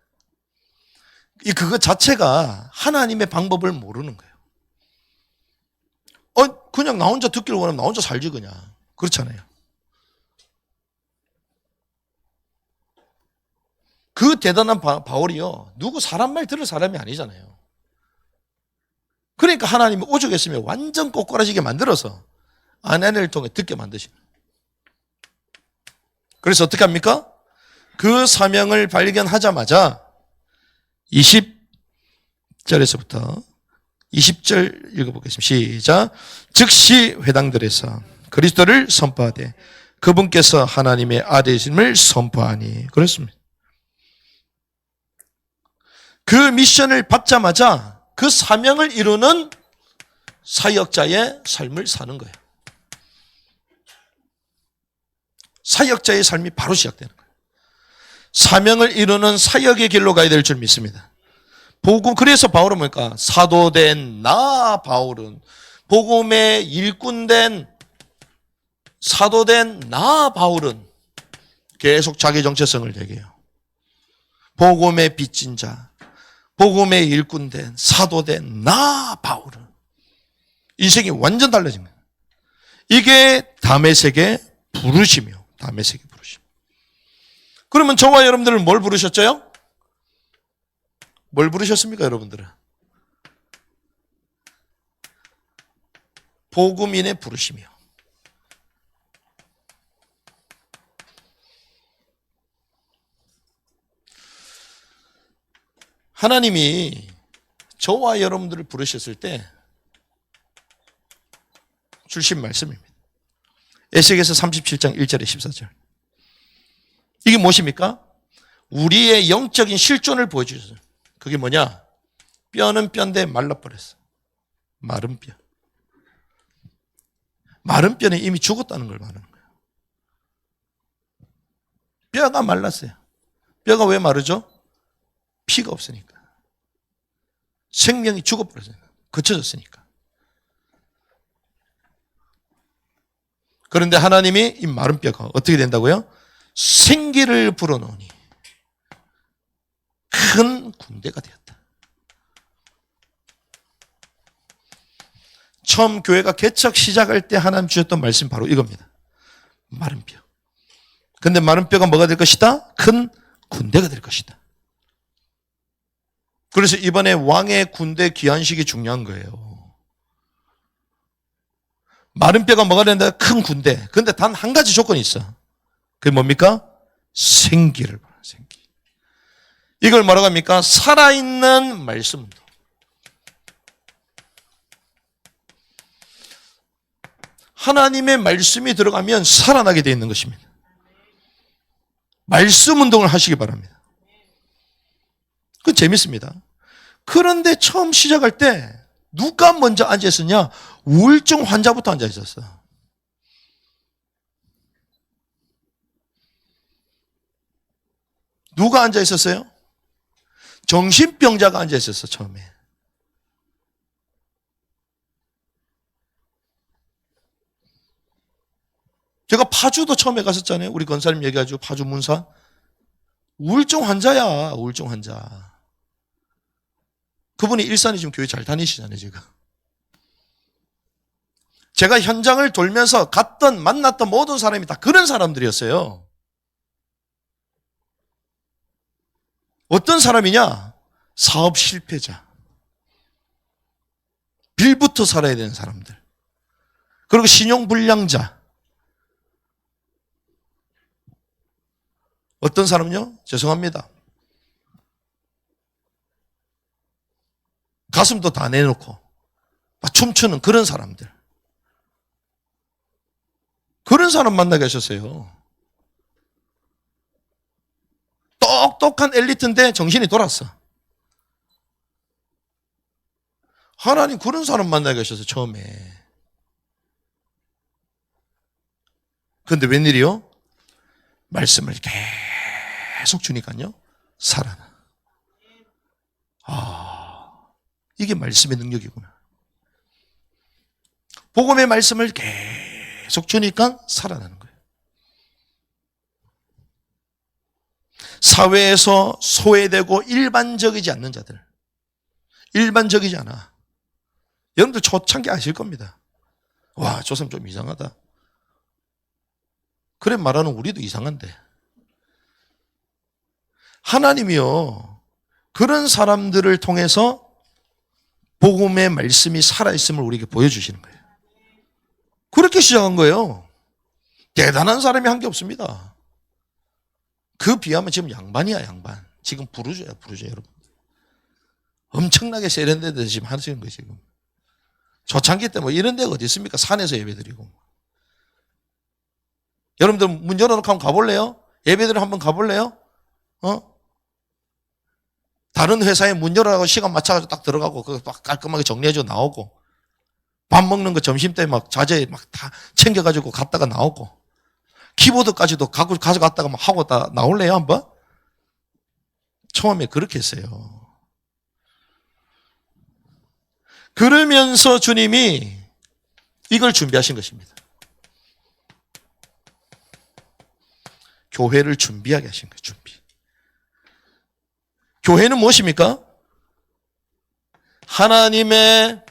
Speaker 1: 이 그거 자체가 하나님의 방법을 모르는 거예요. 그냥 나 혼자 듣기를 원하면 나 혼자 살지 그냥. 그렇잖아요. 그 대단한 바울이요. 누구 사람 말 들을 사람이 아니잖아요. 그러니까 하나님이 오죽했으면 완전 꼬꾸라지게 만들어서 아나니아를 통해 듣게 만드시는 거예요. 그래서 어떻게 합니까? 그 사명을 발견하자마자 20절에서부터 20절 읽어보겠습니다. 시작. 즉시 회당들에서 그리스도를 선포하되 그분께서 하나님의 아들이심을 선포하니. 그렇습니다. 그 미션을 받자마자 그 사명을 이루는 사역자의 삶을 사는 거예요. 사역자의 삶이 바로 시작되는 거예요. 사명을 이루는 사역의 길로 가야 될 줄 믿습니다. 복음, 그래서 바울은 뭡니까? 사도된 나 바울은, 복음의 일꾼된 사도된 나 바울은 계속 자기 정체성을 얘기해요. 복음의 빚진 자, 복음의 일꾼된 사도된 나 바울은 인생이 완전 달라진 거예요. 이게 다메섹의 부르심이요. 다메섹의 부르심. 그러면 저와 여러분들은 뭘 부르셨죠? 뭘 부르셨습니까, 여러분들은? 복음인의 부르심이요. 하나님이 저와 여러분들을 부르셨을 때 주신 말씀입니다. 에스겔서 37장 1절에 14절. 이게 무엇입니까? 우리의 영적인 실존을 보여주셨어요. 그게 뭐냐? 뼈는 뼈인데 말라버렸어. 마른 뼈. 마른 뼈는 이미 죽었다는 걸 말하는 거예요. 뼈가 말랐어요. 뼈가 왜 마르죠? 피가 없으니까. 생명이 죽어버렸어요. 거쳐졌으니까. 그런데 하나님이 이 마른 뼈가 어떻게 된다고요? 생기를 불어넣으니 큰 군대가 되었다. 처음 교회가 개척 시작할 때 하나님 주셨던 말씀 바로 이겁니다. 마른 뼈. 근데 마른 뼈가 뭐가 될 것이다? 큰 군대가 될 것이다. 그래서 이번에 왕의 군대 귀환식이 중요한 거예요. 마른 뼈가 뭐가 된다? 큰 군대. 그런데 단 한 가지 조건이 있어. 그게 뭡니까? 생기를 보는 생기. 이걸 뭐라고 합니까? 살아있는 말씀도. 하나님의 말씀이 들어가면 살아나게 되어 있는 것입니다. 말씀 운동을 하시기 바랍니다. 그건 재밌습니다. 그런데 처음 시작할 때 누가 먼저 앉아 있었냐? 우울증 환자부터 앉아 있었어. 누가 앉아 있었어요? 정신병자가 앉아 있었어, 처음에. 제가 파주도 처음에 갔었잖아요. 우리 건사님 얘기하죠. 파주 문사. 우울증 환자야, 우울증 환자. 그분이 일산에 지금 교회 잘 다니시잖아요, 지금. 제가 현장을 돌면서 갔던, 만났던 모든 사람이 다 그런 사람들이었어요. 어떤 사람이냐? 사업 실패자. 빌부터 살아야 되는 사람들. 그리고 신용불량자. 어떤 사람은요? 죄송합니다. 가슴도 다 내놓고 막 춤추는 그런 사람들. 그런 사람 만나게 하셨어요. 똑똑한 엘리트인데 정신이 돌았어. 하나님 그런 사람 만나게 하셨어요, 처음에. 그런데 웬일이요? 말씀을 계속 주니까요, 살아나. 이게 말씀의 능력이구나. 복음의 말씀을 계속 주니까 살아나는 거예요. 사회에서 소외되고 일반적이지 않는 자들. 일반적이지 않아. 여러분들 초창기 아실 겁니다. 와, 저 사람 좀 이상하다. 그래 말하는 우리도 이상한데. 하나님이요, 그런 사람들을 통해서 복음의 말씀이 살아있음을 우리에게 보여주시는 거예요. 그렇게 시작한 거예요. 대단한 사람이 한 게 없습니다. 그 비하면 지금 양반이야, 양반. 지금 부르주야, 부르주 여러분. 엄청나게 세련되듯이 지금 하시는 거예요, 지금. 초창기 때 뭐 이런 데가 어디 있습니까? 산에서 예배드리고. 여러분들 문 열어놓고 한번 가볼래요? 예배드리러 한번 가볼래요? 다른 회사에 문 열어라고 시간 맞춰가지고 딱 들어가고, 그거 딱 깔끔하게 정리해주고 나오고. 밥 먹는 거 점심 때 막 자재 막 다 챙겨가지고 갔다가 나오고, 키보드까지도 가져갔다가 막 하고 다 나올래요, 한번? 처음에 그렇게 했어요. 그러면서 주님이 이걸 준비하신 것입니다. 교회를 준비하게 하신 거예요, 준비. 교회는 무엇입니까? 하나님의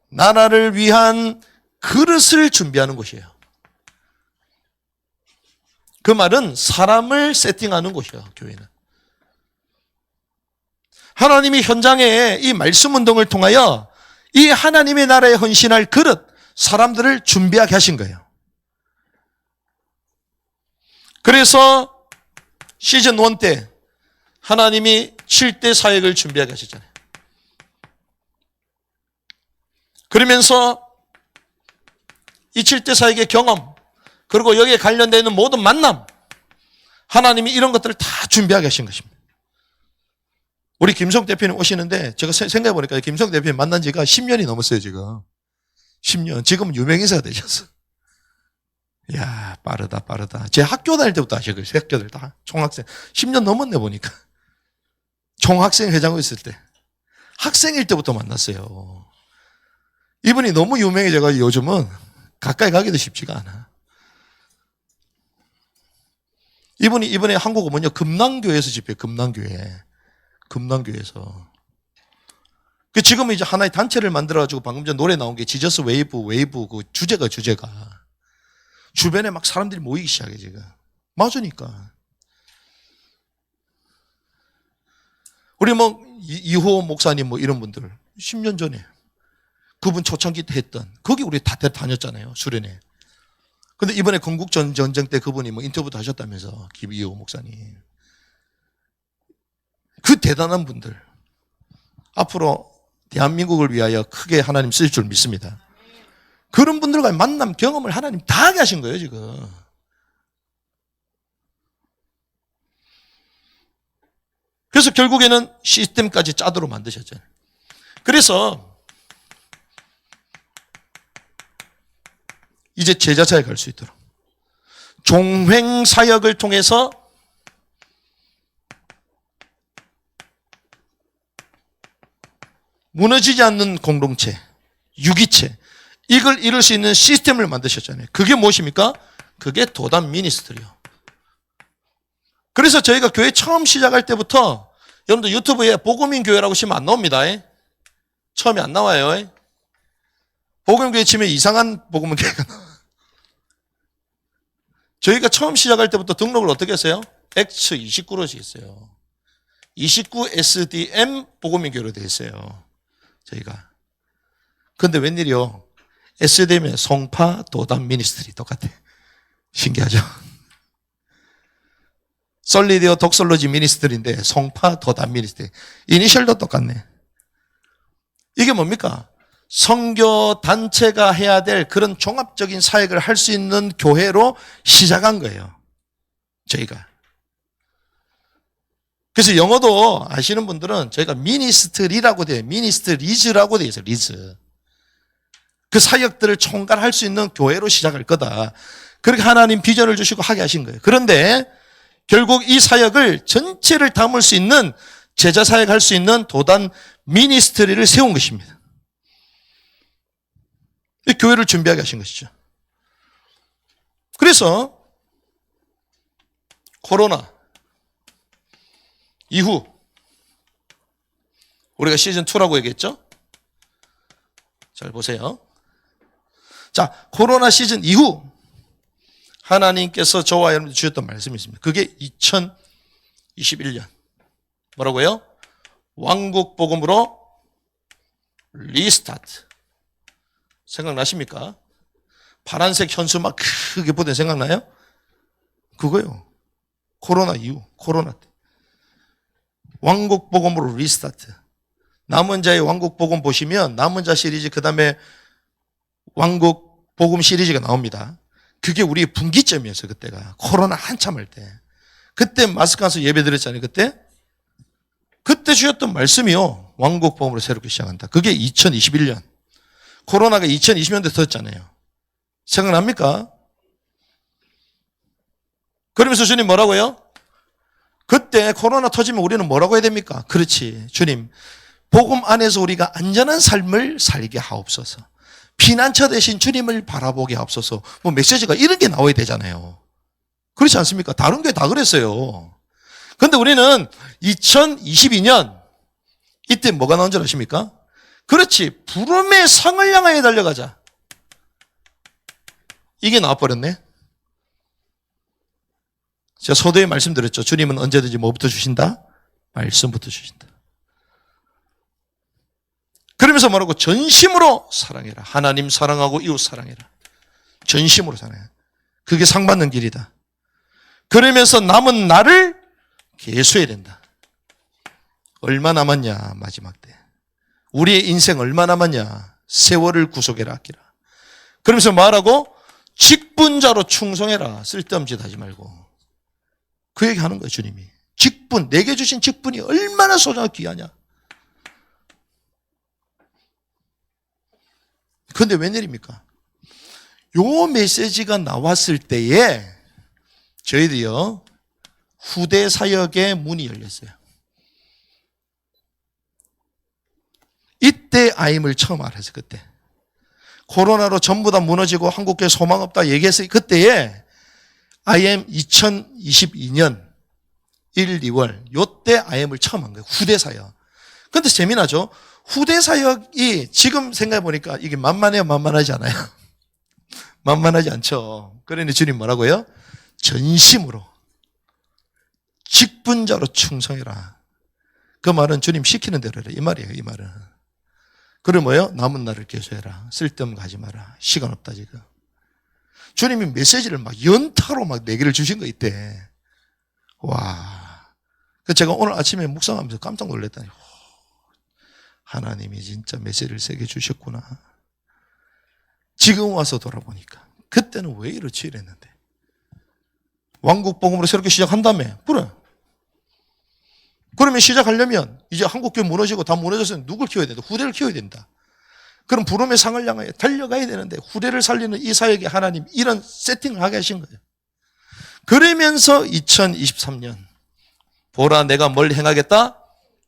Speaker 1: 나라를 위한 그릇을 준비하는 곳이에요. 그 말은 사람을 세팅하는 곳이에요, 교회는. 하나님이 현장에 이 말씀 운동을 통하여 이 하나님의 나라에 헌신할 그릇, 사람들을 준비하게 하신 거예요. 그래서 시즌 1 때 하나님이 7대 사역을 준비하게 하셨잖아요. 그러면서 이 7대 사역의 경험, 그리고 여기에 관련되어 있는 모든 만남, 하나님이 이런 것들을 다 준비하게 하신 것입니다. 우리 김성 대표님 오시는데 제가 생각해 보니까 김성 대표님 만난 지가 10년이 넘었어요, 지금. 10년. 지금 유명인사가 되셨어. 이야, 빠르다, 빠르다. 제 학교 다닐 때부터 아시고요, 학교들 다. 총학생. 10년 넘었네, 보니까. 총학생 회장으로 있을 때. 학생일 때부터 만났어요. 이분이 너무 유명해져서 요즘은 가까이 가기도 쉽지가 않아. 이분이 이번에 한국은 뭐냐, 금남교회에서 집회해요, 금남교회. 금남교회에서. 지금은 이제 하나의 단체를 만들어가지고 방금 전 노래 나온 게 지저스 웨이브 그 주제가. 주변에 막 사람들이 모이기 시작해, 지금. 맞으니까. 우리 뭐, 이호 목사님 뭐 이런 분들, 10년 전에. 그분 초창기 때 했던, 거기 우리 다 다녔잖아요, 수련회. 근데 이번에 건국전쟁 때 그분이 뭐 인터뷰도 하셨다면서, 김이호 목사님. 그 대단한 분들. 앞으로 대한민국을 위하여 크게 하나님 쓰실 줄 믿습니다. 그런 분들과의 만남, 경험을 하나님 다 하게 하신 거예요, 지금. 그래서 결국에는 시스템까지 짜도록 만드셨잖아요. 그래서 이제 제자사에 갈 수 있도록 종횡사역을 통해서 무너지지 않는 공동체, 유기체, 이걸 이룰 수 있는 시스템을 만드셨잖아요. 그게 무엇입니까? 그게 도단 미니스트리요. 그래서 저희가 교회 처음 시작할 때부터 여러분들 유튜브에 복음인 교회라고 치면 안 나옵니다. 처음에 안 나와요. 복음교회 치면 이상한 복음인 교회가 나와요. 저희가 처음 시작할 때부터 등록을 어떻게 했어요? X 29로 했어요. 29 SDM 복음인 교회로 되어 있어요, 저희가. 근데 웬일이요? SDM의 송파 도단 미니스트리 똑같아. 신기하죠? 솔리디오 독솔로지 미니스트리인데 송파 도단 미니스트리. 이니셜도 똑같네. 이게 뭡니까? 선교 단체가 해야 될 그런 종합적인 사역을 할 수 있는 교회로 시작한 거예요, 저희가. 그래서 영어도 아시는 분들은 저희가 미니스트리라고 돼요. 미니스트리즈라고 되어 있어요, 리즈. 그 사역들을 총괄할 수 있는 교회로 시작할 거다. 그렇게 하나님 비전을 주시고 하게 하신 거예요. 그런데 결국 이 사역을 전체를 담을 수 있는, 제자 사역할 수 있는 도단 미니스트리를 세운 것입니다. 이 교회를 준비하게 하신 것이죠. 그래서 코로나 이후 우리가 시즌2라고 얘기했죠? 잘 보세요. 자, 코로나 시즌 이후 하나님께서 저와 여러분들 주셨던 말씀이 있습니다. 그게 2021년 뭐라고요? 왕국 복음으로 리스타트. 생각나십니까? 파란색 현수 막 크게 보던 생각나요? 그거요. 코로나 이후, 코로나 때. 왕국 복음으로 리스타트. 남은 자의 왕국 복음 보시면 남은 자 시리즈, 그 다음에 왕국 복음 시리즈가 나옵니다. 그게 우리 분기점이었어요, 그때가. 코로나 한참 할 때. 그때 마스크 안서 예배 드렸잖아요, 그때. 그때 주셨던 말씀이요. 왕국 복음으로 새롭게 시작한다. 그게 2021년. 코로나가 2020년대 터졌잖아요. 생각납니까? 그러면서 주님 뭐라고요? 그때 코로나 터지면 우리는 뭐라고 해야 됩니까? 그렇지. 주님, 복음 안에서 우리가 안전한 삶을 살게 하옵소서. 피난처 대신 주님을 바라보게 하옵소서. 뭐 메시지가 이런 게 나와야 되잖아요. 그렇지 않습니까? 다른 게 다 그랬어요. 그런데 우리는 2022년 이때 뭐가 나온 줄 아십니까? 그렇지. 부름의 상을 향하여 달려가자. 이게 나와버렸네. 제가 서두에 말씀드렸죠. 주님은 언제든지 뭐부터 주신다? 말씀부터 주신다. 그러면서 뭐라고? 전심으로 사랑해라. 하나님 사랑하고 이웃 사랑해라. 전심으로 사랑해. 그게 상 받는 길이다. 그러면서 남은 나를 계수해야 된다. 얼마 남았냐? 마지막 때. 우리의 인생 얼마 남았냐? 세월을 구속해라 아끼라. 그러면서 말하고 직분자로 충성해라. 쓸데없는 짓 하지 말고. 그 얘기 하는 거예요, 주님이. 직분, 내게 주신 직분이 얼마나 소중하고 귀하냐. 그런데 웬일입니까? 요 메시지가 나왔을 때에 저희들이요, 후대 사역의 문이 열렸어요. 이때 IM을 처음 알았어요, 그때. 코로나로 전부 다 무너지고 한국교회 소망 없다 얘기했어요. 그때에 IM 2022년 1, 2월 요때 IM을 처음 한 거예요. 후대 사역. 근데 재미나죠? 후대 사역이 지금 생각해 보니까 이게 만만해요, 만만하지 않아요? 만만하지 않죠. 그러니 주님 뭐라고요? 전심으로 직분자로 충성해라. 그 말은 주님 시키는 대로 해라. 이 말이에요, 이 말은. 그래 뭐예요? 남은 날을 계수해라. 쓸데없는 거 하지 마라. 시간 없다 지금. 주님이 메시지를 막 연타로 막 4개를 주신 거 이때. 와. 그 제가 오늘 아침에 묵상하면서 깜짝 놀랐다니. 하나님이 진짜 메시지를 3개 주셨구나. 지금 와서 돌아보니까 그때는 왜 이렇지 이랬는데. 왕국 복음으로 새롭게 시작한다며. 그래. 그러면 시작하려면 이제 한국교회 무너지고 다 무너졌으면 누굴 키워야 된다? 후대를 키워야 된다. 그럼 부름의 상을 향하여 달려가야 되는데 후대를 살리는 이 사역에 하나님 이런 세팅을 하게 하신 거예요. 그러면서 2023년 보라 내가 뭘 행하겠다?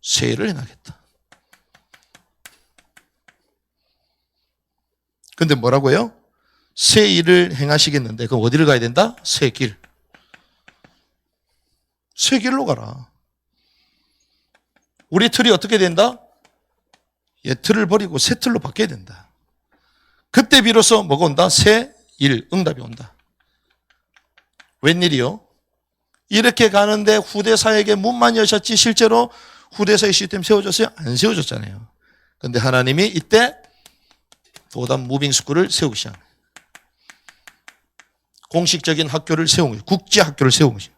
Speaker 1: 새 일을 행하겠다. 근데 뭐라고요? 새 일을 행하시겠는데 그럼 어디를 가야 된다? 새 길. 새 길로 가라. 우리 틀이 어떻게 된다? 옛 틀을 버리고 새 틀로 바뀌어야 된다. 그때 비로소 뭐가 온다? 새 일, 응답이 온다. 웬일이요? 이렇게 가는데 후대 사역에 문만 여셨지 실제로 후대 사역 시스템 세워졌어요? 안 세워졌잖아요. 그런데 하나님이 이때 도담 무빙스쿨을 세우기 시작합니다. 공식적인 학교를 세운 거예요. 국제 학교를 세운 거죠.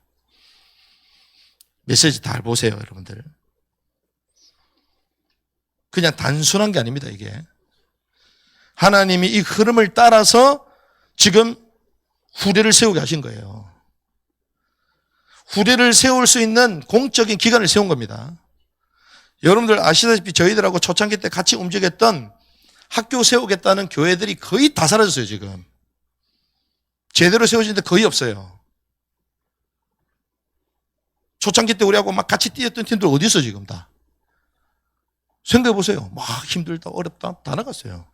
Speaker 1: 메시지 다 보세요, 여러분들. 그냥 단순한 게 아닙니다, 이게. 하나님이 이 흐름을 따라서 지금 후대를 세우게 하신 거예요. 후대를 세울 수 있는 공적인 기관을 세운 겁니다. 여러분들 아시다시피 저희들하고 초창기 때 같이 움직였던 학교 세우겠다는 교회들이 거의 다 사라졌어요, 지금. 제대로 세워지는데 거의 없어요. 초창기 때 우리하고 막 같이 뛰었던 팀들 어디 있어, 지금 다? 생각해 보세요. 막 힘들다, 어렵다, 다 나갔어요.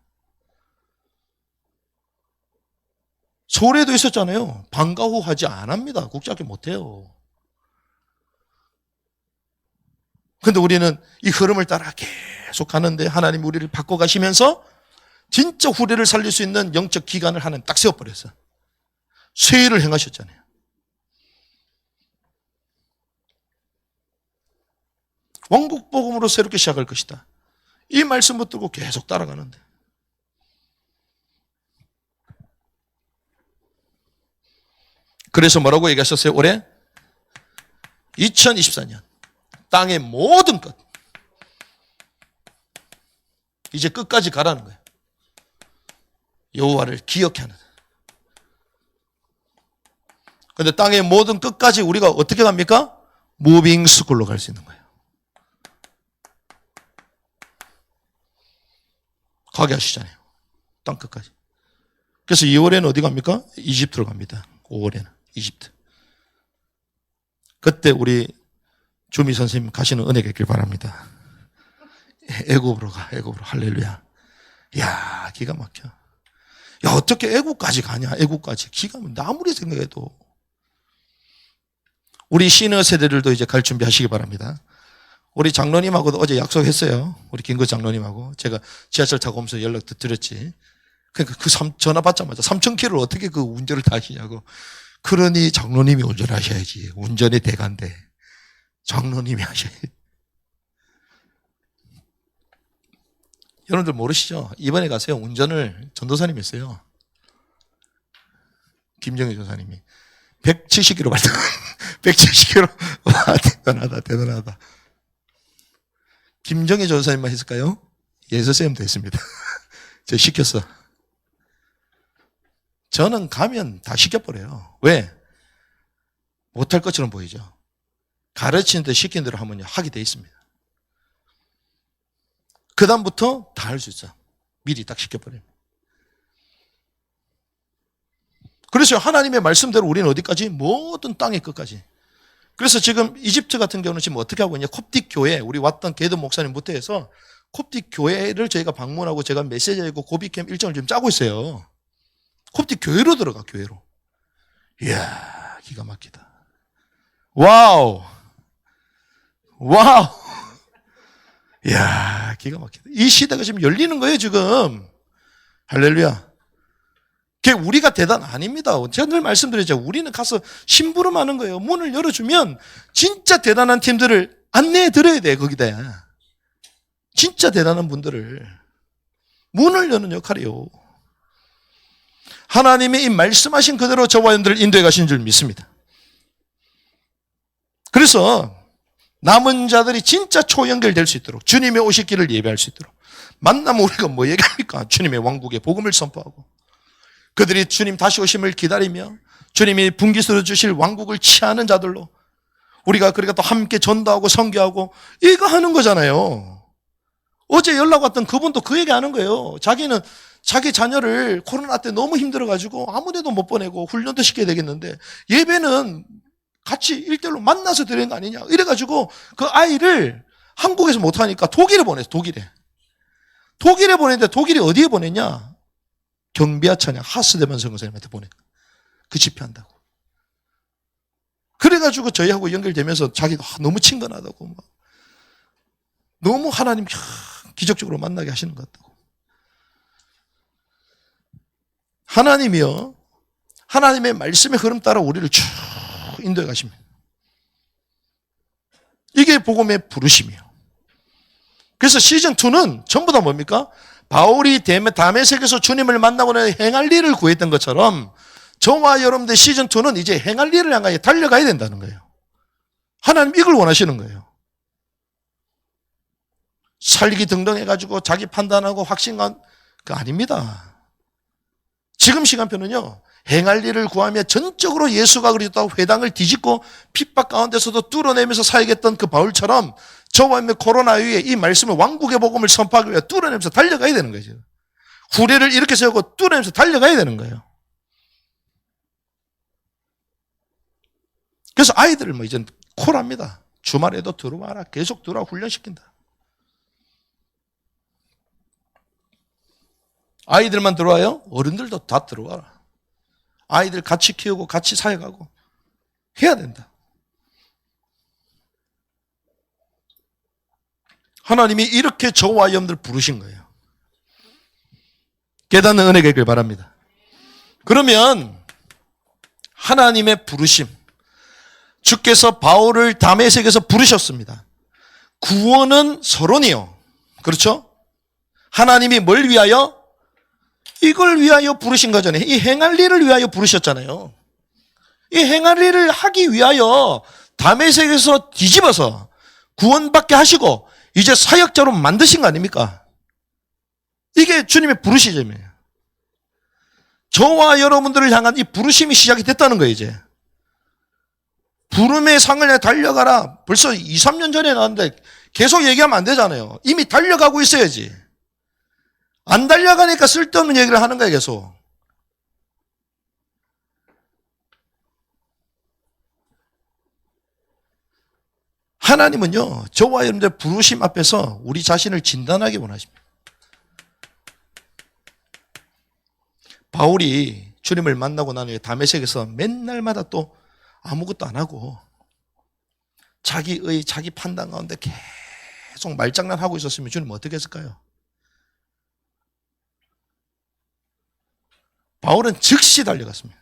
Speaker 1: 서울에도 있었잖아요. 방과 후 하지 안 합니다. 국제학교 못 해요. 근데 우리는 이 흐름을 따라 계속 가는데 하나님 우리를 바꿔가시면서 진짜 후대를 살릴 수 있는 영적 기관을 하나님 딱 세워버렸어요. 새 일을 행하셨잖아요. 왕국 복음으로 새롭게 시작할 것이다. 이 말씀 붙들고 계속 따라가는데. 그래서 뭐라고 얘기하셨어요? 올해? 2024년. 땅의 모든 것. 이제 끝까지 가라는 거예요. 여호와를 기억해 하는. 그런데 땅의 모든 끝까지 우리가 어떻게 갑니까? 무빙 스쿨로 갈 수 있는 거예요. 가게 하시잖아요. 땅끝까지. 그래서 2월에는 어디 갑니까? 이집트로 갑니다. 5월에는 이집트. 그때 우리 주미 선생님 가시는 은혜가 있길 바랍니다. 애굽으로 가, 애굽으로. 할렐루야. 이야, 기가 막혀. 야, 어떻게 애굽까지 가냐, 애굽까지. 기가 막혀. 아무리 생각해도. 우리 시니어 세대들도 이제 갈 준비하시기 바랍니다. 우리 장로님하고도 어제 약속했어요. 우리 김구 장로님하고. 제가 지하철 타고 오면서 연락도 드렸지. 그러니까 전화 받자마자 3,000km를 어떻게 그 운전을 다 하시냐고. 그러니 장로님이 운전하셔야지. 운전의 대가인데. 장로님이 하셔야지. 여러분들 모르시죠? 이번에 가세요. 운전을 전도사님이 했어요. 김정희 전사님이. 170km 발등. 170km. 와, 대단하다, 대단하다. 김정희 전사님만 했을까요? 예수쌤도 했습니다. 제가 시켰어. 저는 가면 다 시켜버려요. 왜? 못할 것처럼 보이죠. 가르치는 데 시킨 대로 하면 하게 돼 있습니다. 그 다음부터 다 할 수 있어. 미리 딱 시켜버려요. 그래서 하나님의 말씀대로 우리는 어디까지? 모든 땅의 끝까지. 그래서 지금 이집트 같은 경우는 지금 어떻게 하고 있냐? 콥틱 교회, 우리 왔던 게드 목사님부터 해서 콥틱 교회를 저희가 방문하고 제가 메시지하고 고비캠 일정을 지금 짜고 있어요. 콥틱 교회로 들어가, 교회로. 이야, 기가 막히다. 와우. 와우. 이야, 기가 막히다. 이 시대가 지금 열리는 거예요, 지금. 할렐루야. 그게 우리가 대단 아닙니다. 제가 늘 말씀드렸죠. 우리는 가서 심부름하는 거예요. 문을 열어주면 진짜 대단한 팀들을 안내해 드려야 돼, 거기다. 진짜 대단한 분들을. 문을 여는 역할이요. 하나님이 이 말씀하신 그대로 저와 여러분들을 인도해 가신 줄 믿습니다. 그래서 남은 자들이 진짜 초연결될 수 있도록 주님의 오실 길을 예배할 수 있도록 만나면 우리가 뭐 얘기합니까? 주님의 왕국의 복음을 선포하고 그들이 주님 다시 오심을 기다리며 주님이 분기스러 주실 왕국을 취하는 자들로 우리가 그러니까 또 함께 전도하고 선교하고 이거 하는 거잖아요. 어제 연락 왔던 그분도 그 얘기 하는 거예요. 자기는 자기 자녀를 코로나 때 너무 힘들어가지고 아무데도 못 보내고 훈련도 시켜야 되겠는데 예배는 같이 1대1로 만나서 드리는 거 아니냐. 이래가지고 그 아이를 한국에서 못하니까 독일에 보냈어. 독일에 보냈는데 독일이 어디에 보냈냐. 경비아 찬양 하스데만 선교사님한테 보내. 그 집회한다고. 그래가지고 저희하고 연결되면서 자기도 너무 친근하다고 막. 너무 하나님 기적적으로 만나게 하시는 것 같다고. 하나님이요. 하나님의 말씀의 흐름 따라 우리를 쭉 인도해 가십니다. 이게 복음의 부르심이에요. 그래서 시즌2는 전부 다 뭡니까? 바울이 다메섹에서 주님을 만나고 행할 일을 구했던 것처럼 저와 여러분들 시즌2는 이제 행할 일을 향하여 달려가야 된다는 거예요. 하나님 이걸 원하시는 거예요. 살기 등등 해가지고 자기 판단하고 확신한 그 아닙니다. 지금 시간표는요. 행할 일을 구하며 전적으로 예수가 그리스도와 회당을 뒤집고 핍박 가운데서도 뚫어내면서 사역했던 그 바울처럼 저와 코로나 이후에 이 말씀을 왕국의 복음을 선포하기 위해 뚫어내면서 달려가야 되는 거죠. 후레를 이렇게 세우고 뚫어내면서 달려가야 되는 거예요. 그래서 아이들을 뭐 이제 콜합니다. 주말에도 들어와라. 계속 들어와 훈련시킨다. 아이들만 들어와요? 어른들도 다 들어와라. 아이들 같이 키우고 같이 사역하고 해야 된다. 하나님이 이렇게 저와 여러분들 부르신 거예요. 깨닫는 은혜가 있길 바랍니다. 그러면 하나님의 부르심, 주께서 바울을 다메섹에서 부르셨습니다. 구원은 서론이요. 그렇죠? 하나님이 뭘 위하여? 이걸 위하여 부르신 거잖아요. 이 행할 일을 위하여 부르셨잖아요. 이 행할 일을 하기 위하여 다메섹에서 뒤집어서 구원받게 하시고 이제 사역자로 만드신 거 아닙니까? 이게 주님의 부르시점이에요. 저와 여러분들을 향한 이 부르심이 시작이 됐다는 거예요, 이제. 부름의 상을 향해 달려가라. 벌써 2, 3년 전에 나왔는데 계속 얘기하면 안 되잖아요. 이미 달려가고 있어야지. 안 달려가니까 쓸데없는 얘기를 하는 거예요, 계속. 하나님은요, 저와 여러분들 부르심 앞에서 우리 자신을 진단하기 원하십니다. 바울이 주님을 만나고 난 후에 다메섹에서 맨날마다 또 아무것도 안 하고 자기의 자기 판단 가운데 계속 말장난하고 있었으면 주님은 어떻게 했을까요? 바울은 즉시 달려갔습니다.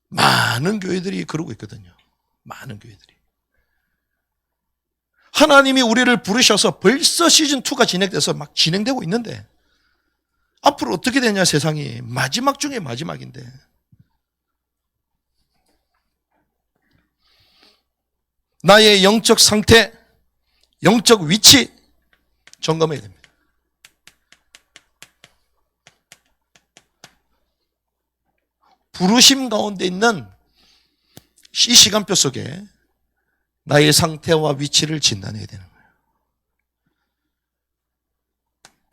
Speaker 1: 많은 교회들이 그러고 있거든요. 많은 교회들이. 하나님이 우리를 부르셔서 벌써 시즌2가 진행돼서 막 진행되고 있는데 앞으로 어떻게 되냐 세상이. 마지막 중에 마지막인데. 나의 영적 상태, 영적 위치 점검해야 됩니다. 부르심 가운데 있는 이 시간표 속에 나의 상태와 위치를 진단해야 되는 거예요.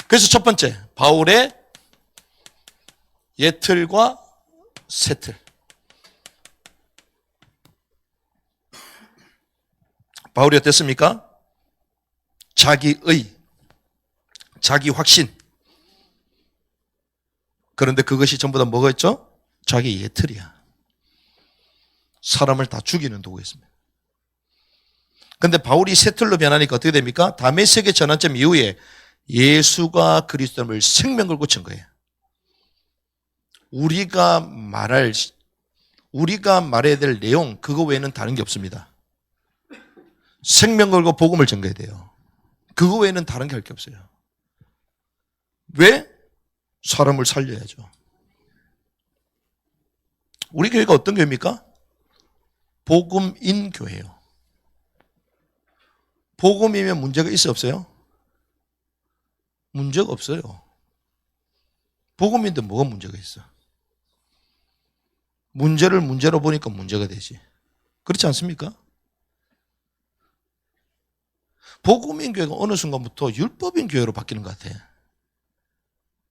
Speaker 1: 그래서 첫 번째, 바울의 옛틀과 새틀. 바울이 어땠습니까? 자기의, 자기 확신. 그런데 그것이 전부 다 뭐가 있죠? 자기 옛틀이야. 사람을 다 죽이는 도구였습니다. 그런데 바울이 새틀로 변하니까 어떻게 됩니까? 다메섹의 전환점 이후에 예수가 그리스도를 생명 걸고 친 거예요. 우리가 말해야 될 내용, 그거 외에는 다른 게 없습니다. 생명 걸고 복음을 전가해야 돼요. 그거 외에는 다른 게 할 게 없어요. 왜? 사람을 살려야죠. 우리 교회가 어떤 교회입니까? 복음인 교회예요. 복음이면 문제가 있어요, 없어요? 문제가 없어요. 복음인데 뭐가 문제가 있어? 문제를 문제로 보니까 문제가 되지. 그렇지 않습니까? 복음인 교회가 어느 순간부터 율법인 교회로 바뀌는 것 같아.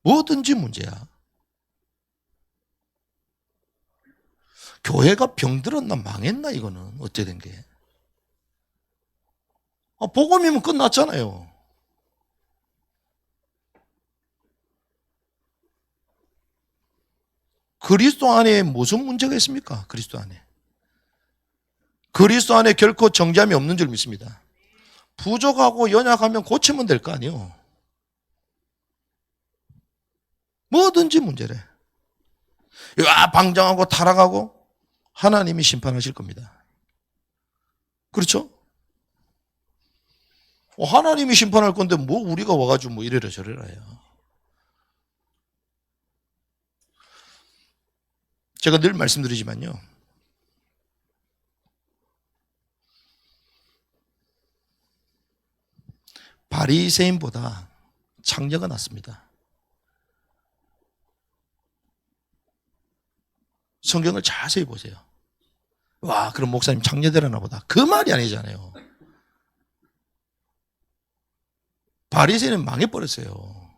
Speaker 1: 뭐든지 문제야. 교회가 병들었나 망했나 이거는 어째 된 게. 복음이면 끝났잖아요. 그리스도 안에 무슨 문제가 있습니까? 그리스도 안에. 그리스도 안에 결코 정죄함이 없는 줄 믿습니다. 부족하고 연약하면 고치면 될 거 아니에요. 뭐든지 문제래. 방장하고 타락하고 하나님이 심판하실 겁니다. 그렇죠? 하나님이 심판할 건데 뭐 우리가 와가지고 뭐 이래라 저래라 해요. 제가 늘 말씀드리지만요. 바리새인보다 창녀가 낫습니다. 성경을 자세히 보세요. 와, 그럼 목사님 창녀 되려나 보다. 그 말이 아니잖아요. 바리새인은 망해버렸어요.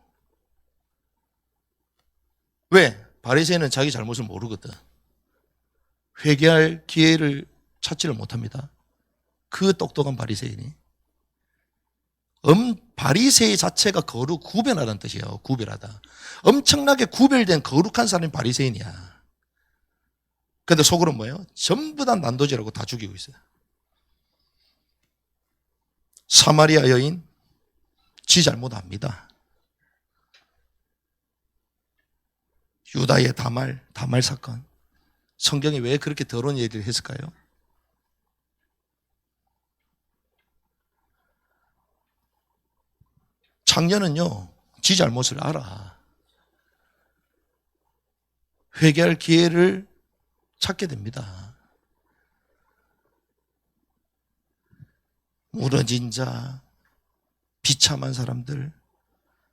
Speaker 1: 왜? 바리새인은 자기 잘못을 모르거든. 회개할 기회를 찾지를 못합니다. 그 똑똑한 바리새인이. 바리새인 자체가 구별하다는 뜻이에요. 구별하다. 엄청나게 구별된 거룩한 사람이 바리새인이야. 근데 속으로 뭐예요? 전부 다 난도질하고 다 죽이고 있어요. 사마리아 여인, 지 잘못 압니다. 유다의 다말 사건. 성경이 왜 그렇게 더러운 얘기를 했을까요? 창녀는요, 지 잘못을 알아. 회개할 기회를 찾게 됩니다. 무너진 자, 비참한 사람들,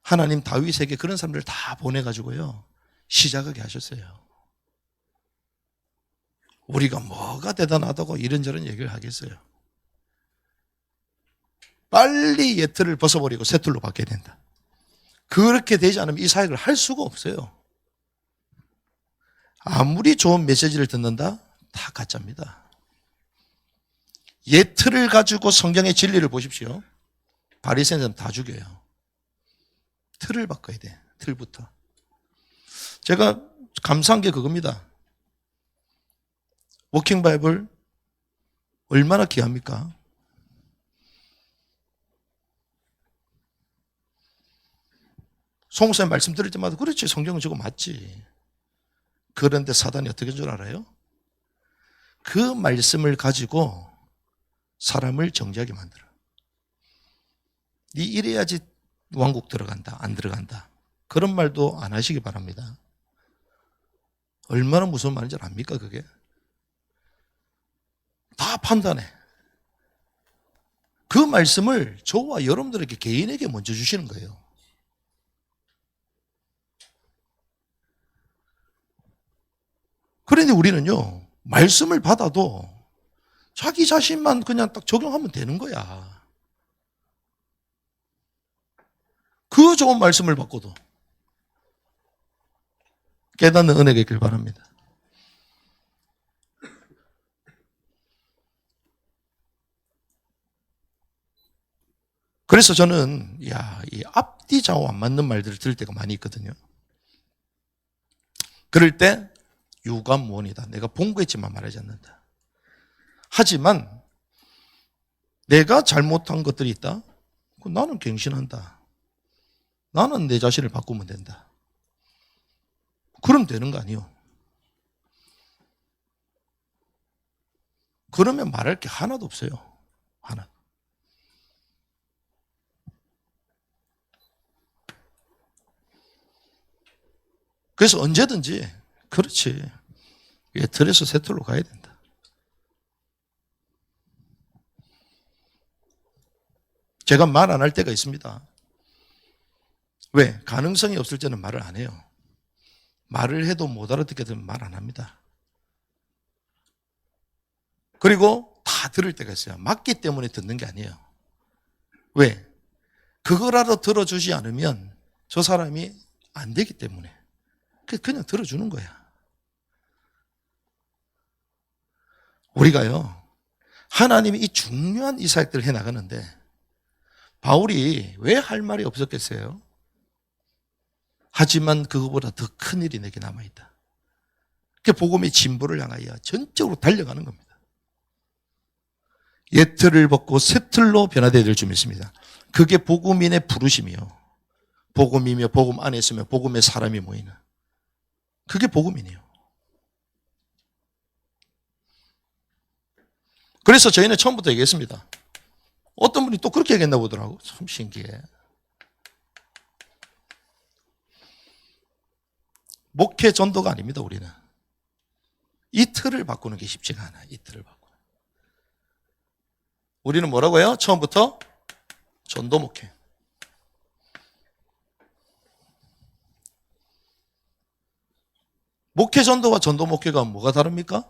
Speaker 1: 하나님 다윗에게 그런 사람들 다 보내가지고요, 시작하게 하셨어요. 우리가 뭐가 대단하다고 이런저런 얘기를 하겠어요. 빨리 옛 틀을 벗어버리고 새 틀로 바뀌어야 된다. 그렇게 되지 않으면 이 사역을 할 수가 없어요. 아무리 좋은 메시지를 듣는다? 다 가짜입니다. 옛 틀을 가지고 성경의 진리를 보십시오. 바리새인들은 다 죽여요. 틀을 바꿔야 돼. 틀부터. 제가 감사한 게 그겁니다. 워킹 바이블 얼마나 귀합니까? 송목사님 말씀 들을 때마다 그렇지, 성경은 저거 맞지. 그런데 사단이 어떻게 줄 알아요? 그 말씀을 가지고 사람을 정죄하게 만들어. 네 이래야지 왕국 들어간다, 안 들어간다. 그런 말도 안 하시기 바랍니다. 얼마나 무서운 말인지 압니까, 그게? 다 판단해. 그 말씀을 저와 여러분들에게 개인에게 먼저 주시는 거예요. 그런데 우리는요, 말씀을 받아도 자기 자신만 그냥 딱 적용하면 되는 거야. 그 좋은 말씀을 받고도 깨닫는 은혜가 있길 바랍니다. 그래서 저는 이 앞뒤 좌우 안 맞는 말들을 들을 때가 많이 있거든요. 그럴 때 유감무원이다. 내가 본거했지만 말하지 않는다. 하지만 내가 잘못한 것들이 있다. 나는 갱신한다. 나는 내 자신을 바꾸면 된다. 그럼 되는 거 아니에요. 그러면 말할 게 하나도 없어요. 하나. 그래서 언제든지 그렇지. 옛 틀에서 새 틀로 가야 된다. 제가 말 안 할 때가 있습니다. 왜? 가능성이 없을 때는 말을 안 해요. 말을 해도 못 알아듣게 되면 말 안 합니다. 그리고 다 들을 때가 있어요. 맞기 때문에 듣는 게 아니에요. 왜? 그거라도 들어주지 않으면 저 사람이 안 되기 때문에 그냥 들어주는 거야. 우리가요, 하나님이 이 중요한 이 사역들을 해나가는데 바울이 왜 할 말이 없었겠어요? 하지만 그거보다 더 큰 일이 내게 남아있다. 그 복음의 진보를 향하여 전적으로 달려가는 겁니다. 옛 틀을 벗고 새 틀로 변화되어야 될 줄 믿습니다. 그게 복음인의 부르심이요. 복음이며 복음 안에 있으며 복음의 사람이 모이는. 그게 복음이네요. 그래서 저희는 처음부터 얘기했습니다. 어떤 분이 또 그렇게 얘기했나 보더라고. 참 신기해. 목회 전도가 아닙니다, 우리는. 이 틀을 바꾸는 게 쉽지가 않아. 이 틀을 바꾸는. 우리는 뭐라고 해요? 처음부터 전도 목회. 목회 전도와 전도 목회가 뭐가 다릅니까?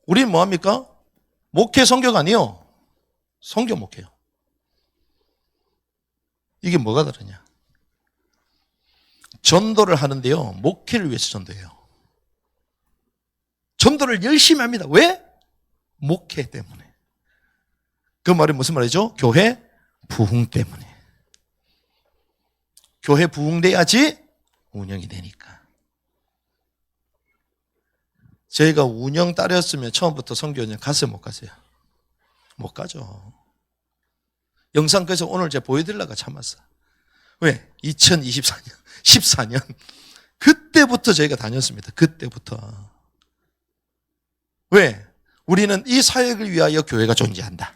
Speaker 1: 우리는 뭐합니까? 목회 선교가 아니요. 선교 목회요. 이게 뭐가 다르냐? 전도를 하는데요, 목회를 위해서 전도해요. 전도를 열심히 합니다. 왜? 목회 때문에. 그 말이 무슨 말이죠? 교회 부흥 때문에. 교회 부흥돼야지 운영이 되니까. 저희가 운영 따렸으면 처음부터 선교는 갔어요, 못 갔어요? 못 가죠. 영상 그래서 오늘 제가 보여드리려고 참았어. 왜? 2024년, 14년. 그때부터 저희가 다녔습니다. 그때부터. 왜? 우리는 이 사역을 위하여 교회가 존재한다.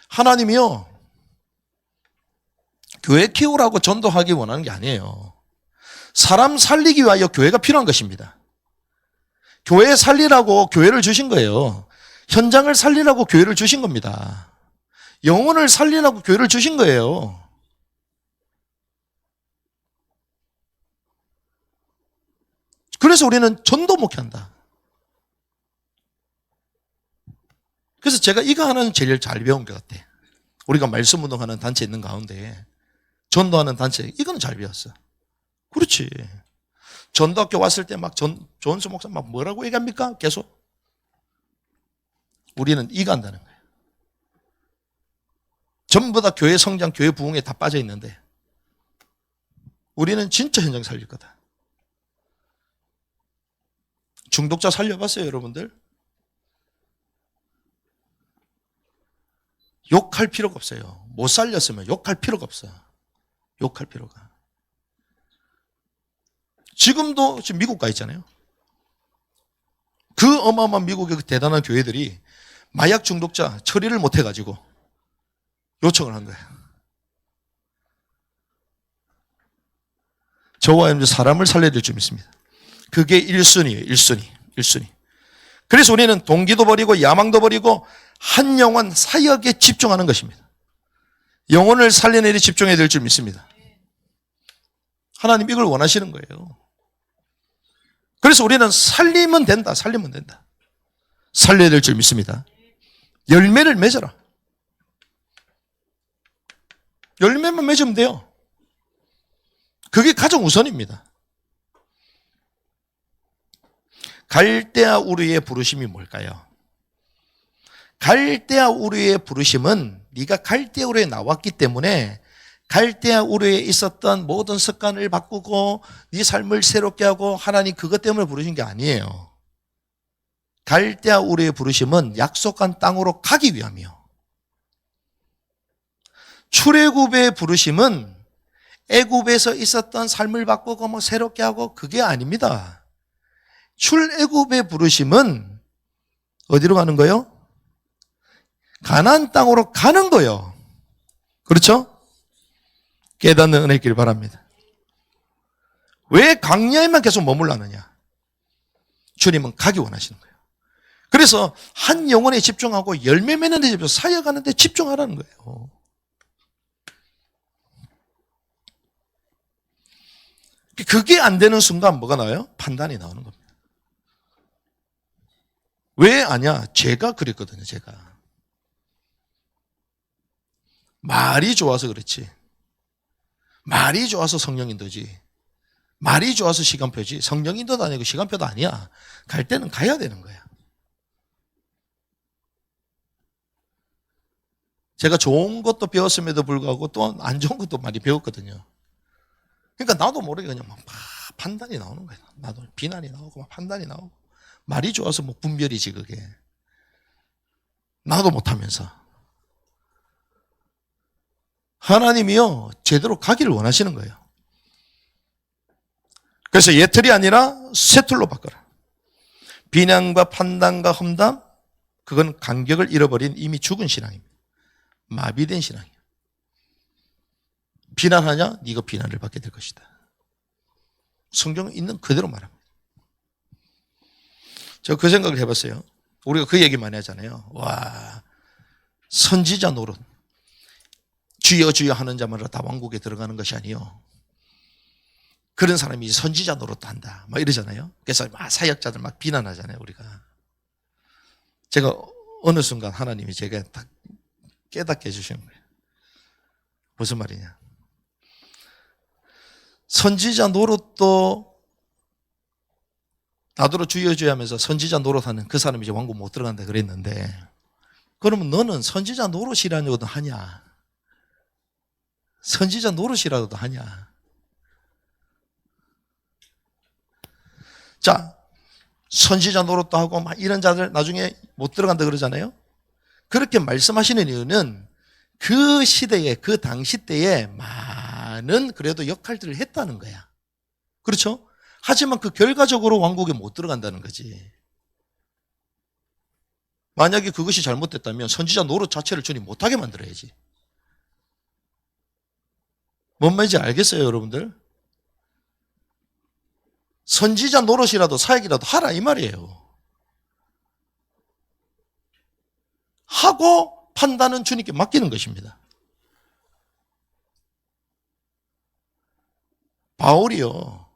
Speaker 1: 하나님이요, 교회 키우라고 전도하기 원하는 게 아니에요. 사람 살리기 위하여 교회가 필요한 것입니다. 교회 살리라고 교회를 주신 거예요. 현장을 살리라고 교회를 주신 겁니다. 영혼을 살리라고 교회를 주신 거예요. 그래서 우리는 전도 목회한다. 그래서 제가 이거 하나는 제일 잘 배운 것 같아. 우리가 말씀 운동하는 단체 있는 가운데 전도하는 단체, 이거는 잘 배웠어. 그렇지. 전도학교 왔을 때 막 조은수 목사 막 뭐라고 얘기합니까? 계속. 우리는 이거 한다는 거예요. 전부 다 교회 성장, 교회 부흥에 다 빠져 있는데 우리는 진짜 현장 살릴 거다. 중독자 살려봤어요, 여러분들? 욕할 필요가 없어요. 못 살렸으면 욕할 필요가 없어. 욕할 필요가. 지금도 지금 미국 가 있잖아요. 그 어마어마한 미국의 그 대단한 교회들이 마약 중독자 처리를 못 해가지고 요청을 한 거예요. 저와 여러분들 사람을 살려야 될 줄 믿습니다. 그게 1순위예요. 1순위. 그래서 우리는 동기도 버리고 야망도 버리고 한 영혼 사역에 집중하는 것입니다. 영혼을 살리는 일에 집중해야 될 줄 믿습니다. 하나님 이걸 원하시는 거예요. 그래서 우리는 살리면 된다. 살려야 될 줄 믿습니다. 열매를 맺어라. 열매만 맺으면 돼요. 그게 가장 우선입니다. 갈대아 우르의 부르심이 뭘까요? 갈대아 우르의 부르심은 네가 갈대아 우르에 나왔기 때문에 갈대아 우르에 있었던 모든 습관을 바꾸고 네 삶을 새롭게 하고 하나님 그것 때문에 부르신 게 아니에요. 갈대아 우르의 부르심은 약속한 땅으로 가기 위함이요. 출애굽의 부르심은 애굽에서 있었던 삶을 바꾸고 뭐 새롭게 하고 그게 아닙니다. 출애굽의 부르심은 어디로 가는 거요? 가나안 땅으로 가는 거요. 그렇죠? 깨닫는 은혜 있기를 바랍니다. 왜 광야에만 계속 머물라느냐? 주님은 가기 원하시는 거예요. 그래서 한 영혼에 집중하고 열매 맺는 데 집중, 사역하는 데 집중하라는 거예요. 그게 안 되는 순간 뭐가 나와요? 판단이 나오는 겁니다. 왜 아냐? 제가 그랬거든요, 제가. 말이 좋아서 그렇지. 말이 좋아서 성령 인도지. 말이 좋아서 시간표지. 성령 인도도 아니고 시간표도 아니야. 갈 때는 가야 되는 거야. 제가 좋은 것도 배웠음에도 불구하고 또 안 좋은 것도 많이 배웠거든요. 그러니까 나도 모르게 그냥 막 판단이 나오는 거야. 나도 비난이 나오고 막 판단이 나오고. 말이 좋아서 뭐 분별이지 그게. 나도 못하면서. 하나님이요 제대로 가기를 원하시는 거예요. 그래서 예틀이 아니라 쇠틀로 바꿔라. 비난과 판단과 험담 그건 간격을 잃어버린 이미 죽은 신앙입니다. 마비된 신앙이에요. 비난하냐? 네가 비난을 받게 될 것이다. 성경은 있는 그대로 말합니다. 저 그 생각을 해봤어요. 우리가 그 얘기 많이 하잖아요. 와, 선지자 노릇. 주여 주여 하는 자마다 다 왕국에 들어가는 것이 아니요. 그런 사람이 선지자 노릇도 한다. 막 이러잖아요. 그래서 막 사역자들 막 비난하잖아요. 우리가. 제가 어느 순간 하나님이 제가 딱 깨닫게 해주시는 거예요. 무슨 말이냐. 선지자 노릇도 나더러 주여 주여 하면서 선지자 노릇하는 그 사람이 이제 왕국 못 들어간다 그랬는데 그러면 너는 선지자 노릇이라도 하냐? 선지자 노릇이라도 하냐? 자, 선지자 노릇도 하고 막 이런 자들 나중에 못 들어간다 그러잖아요. 그렇게 말씀하시는 이유는 그 시대에 그 당시 때에 많은 그래도 역할들을 했다는 거야. 그렇죠? 하지만 그 결과적으로 왕국에 못 들어간다는 거지. 만약에 그것이 잘못됐다면 선지자 노릇 자체를 주님 못하게 만들어야지. 뭔 말인지 알겠어요, 여러분들? 선지자 노릇이라도 사역이라도 하라 이 말이에요. 하고 판단은 주님께 맡기는 것입니다. 바울이요.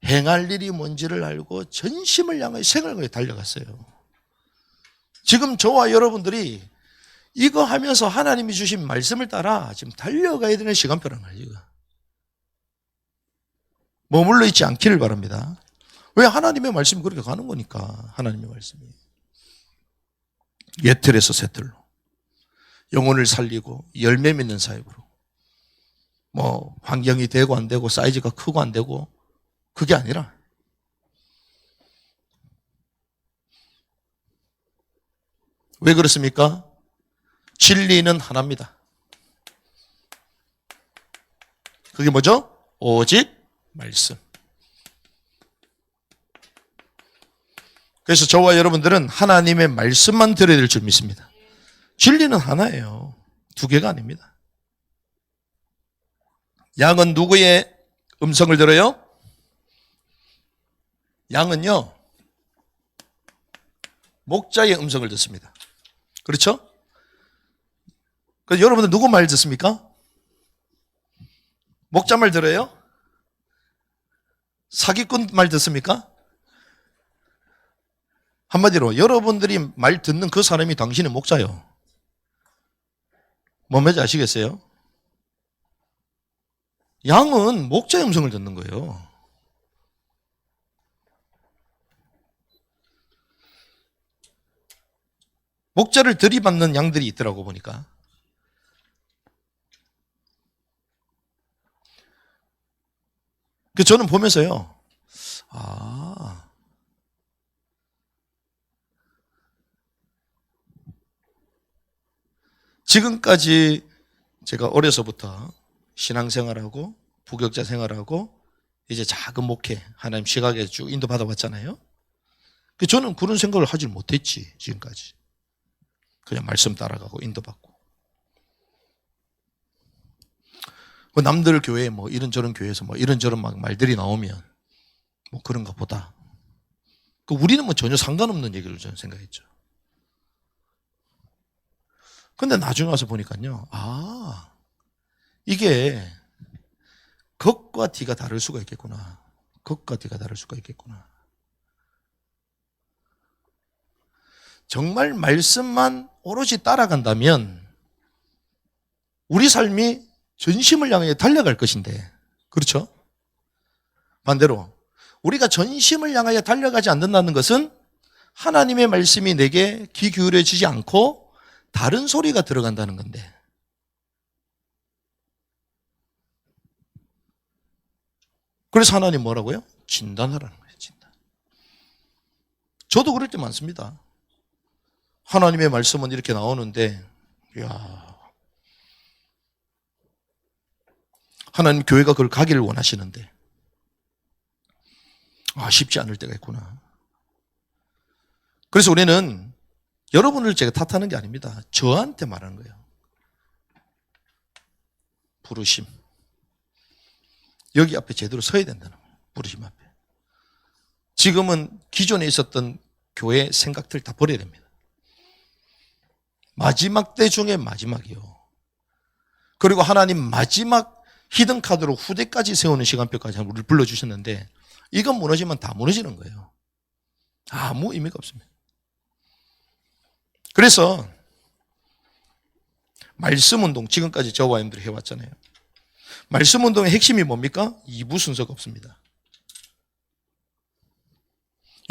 Speaker 1: 행할 일이 뭔지를 알고 전심을 향하여 생을 걸어 달려갔어요. 지금 저와 여러분들이 이거 하면서 하나님이 주신 말씀을 따라 지금 달려가야 되는 시간표라는 거예요. 이거. 머물러 있지 않기를 바랍니다. 왜? 하나님의 말씀이 그렇게 가는 거니까. 하나님의 말씀이. 옛틀에서 새틀로. 영혼을 살리고 열매 맺는 사역으로. 뭐 환경이 되고 안 되고 사이즈가 크고 안 되고 그게 아니라 왜 그렇습니까? 진리는 하나입니다. 그게 뭐죠? 오직 말씀. 그래서 저와 여러분들은 하나님의 말씀만 들어야 될 줄 믿습니다. 진리는 하나예요. 두 개가 아닙니다. 양은 누구의 음성을 들어요? 양은요, 목자의 음성을 듣습니다. 그렇죠? 그래서 여러분들 누구 말 듣습니까? 목자 말 들어요? 사기꾼 말 듣습니까? 한마디로 여러분들이 말 듣는 그 사람이 당신의 목자요. 뭔 말인지 아시겠어요? 양은 목자의 음성을 듣는 거예요. 목자를 들이받는 양들이 있더라고 보니까. 그 저는 보면서요. 지금까지 제가 어려서부터 신앙생활하고 부격자 생활하고 이제 작은 목회 하나님 시각에 쭉 인도받아 왔잖아요. 저는 그런 생각을 하질 못했지 지금까지. 그냥 말씀 따라가고 인도받고. 남들 교회 뭐 이런저런 교회에서 뭐 이런저런 막 말들이 나오면 뭐 그런가 보다. 우리는 뭐 전혀 상관없는 얘기를 저는 생각했죠. 근데 나중에 와서 보니까요. 이게 겉과 뒤가 다를 수가 있겠구나. 겉과 뒤가 다를 수가 있겠구나. 정말 말씀만 오롯이 따라간다면 우리 삶이 전심을 향해 달려갈 것인데, 그렇죠? 반대로 우리가 전심을 향하여 달려가지 않는다는 것은 하나님의 말씀이 내게 귀 기울여지지 않고 다른 소리가 들어간다는 건데, 그래서 하나님 뭐라고요? 진단하라는 거예요. 진단. 저도 그럴 때 많습니다. 하나님의 말씀은 이렇게 나오는데, 하나님 교회가 그걸 가기를 원하시는데 쉽지 않을 때가 있구나. 그래서 우리는 여러분을 제가 탓하는 게 아닙니다. 저한테 말하는 거예요. 부르심. 여기 앞에 제대로 서야 된다는 거예요. 부르심 앞에. 지금은 기존에 있었던 교회 생각들 다 버려야 됩니다. 마지막 때 중에 마지막이요. 그리고 하나님 마지막 히든카드로 후대까지 세우는 시간표까지 우리를 불러주셨는데 이건 무너지면 다 무너지는 거예요. 아무 의미가 없습니다. 그래서 말씀 운동, 지금까지 저와 여러분들이 해왔잖아요. 말씀 운동의 핵심이 뭡니까? 2부 순서가 없습니다.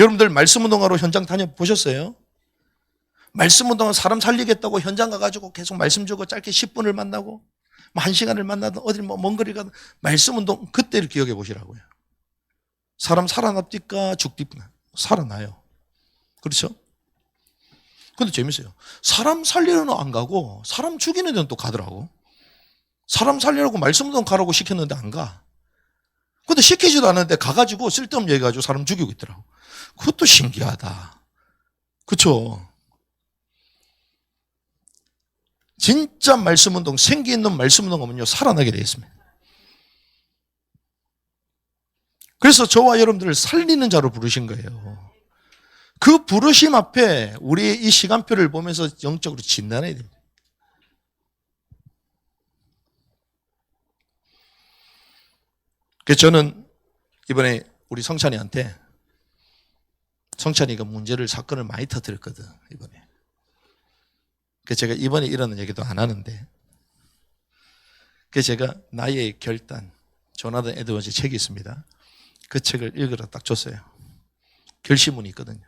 Speaker 1: 여러분들 말씀 운동하러 현장 다녀보셨어요? 말씀 운동은 사람 살리겠다고 현장 가가지고 계속 말씀 주고 짧게 10분을 만나고 1시간을 만나든 어딜 먼 거리 가든 말씀 운동 그때를 기억해 보시라고요. 사람 살아납니까? 죽습니까? 살아나요. 그렇죠? 근데 재밌어요. 사람 살리려는 안 가고 사람 죽이는 데는 또 가더라고. 사람 살리려고 말씀 운동 가라고 시켰는데 안 가. 근데 시키지도 않았는데 가가지고 쓸데없는 얘기 가지고 사람 죽이고 있더라고. 그것도 신기하다. 그렇죠? 진짜 말씀 운동, 생기 있는 말씀 운동 하면요 살아나게 되어 있습니다. 그래서 저와 여러분들을 살리는 자로 부르신 거예요. 그 부르심 앞에 우리의 이 시간표를 보면서 영적으로 진단해야 됩니다. 그래서 저는 이번에 우리 성찬이한테, 성찬이가 사건을 많이 터뜨렸거든 이번에. 그 제가 이번에 이러는 얘기도 안 하는데, 그 제가 나의 결단, 조나단 에드워즈 책이 있습니다. 그 책을 읽으라 딱 줬어요. 결심문이 있거든요.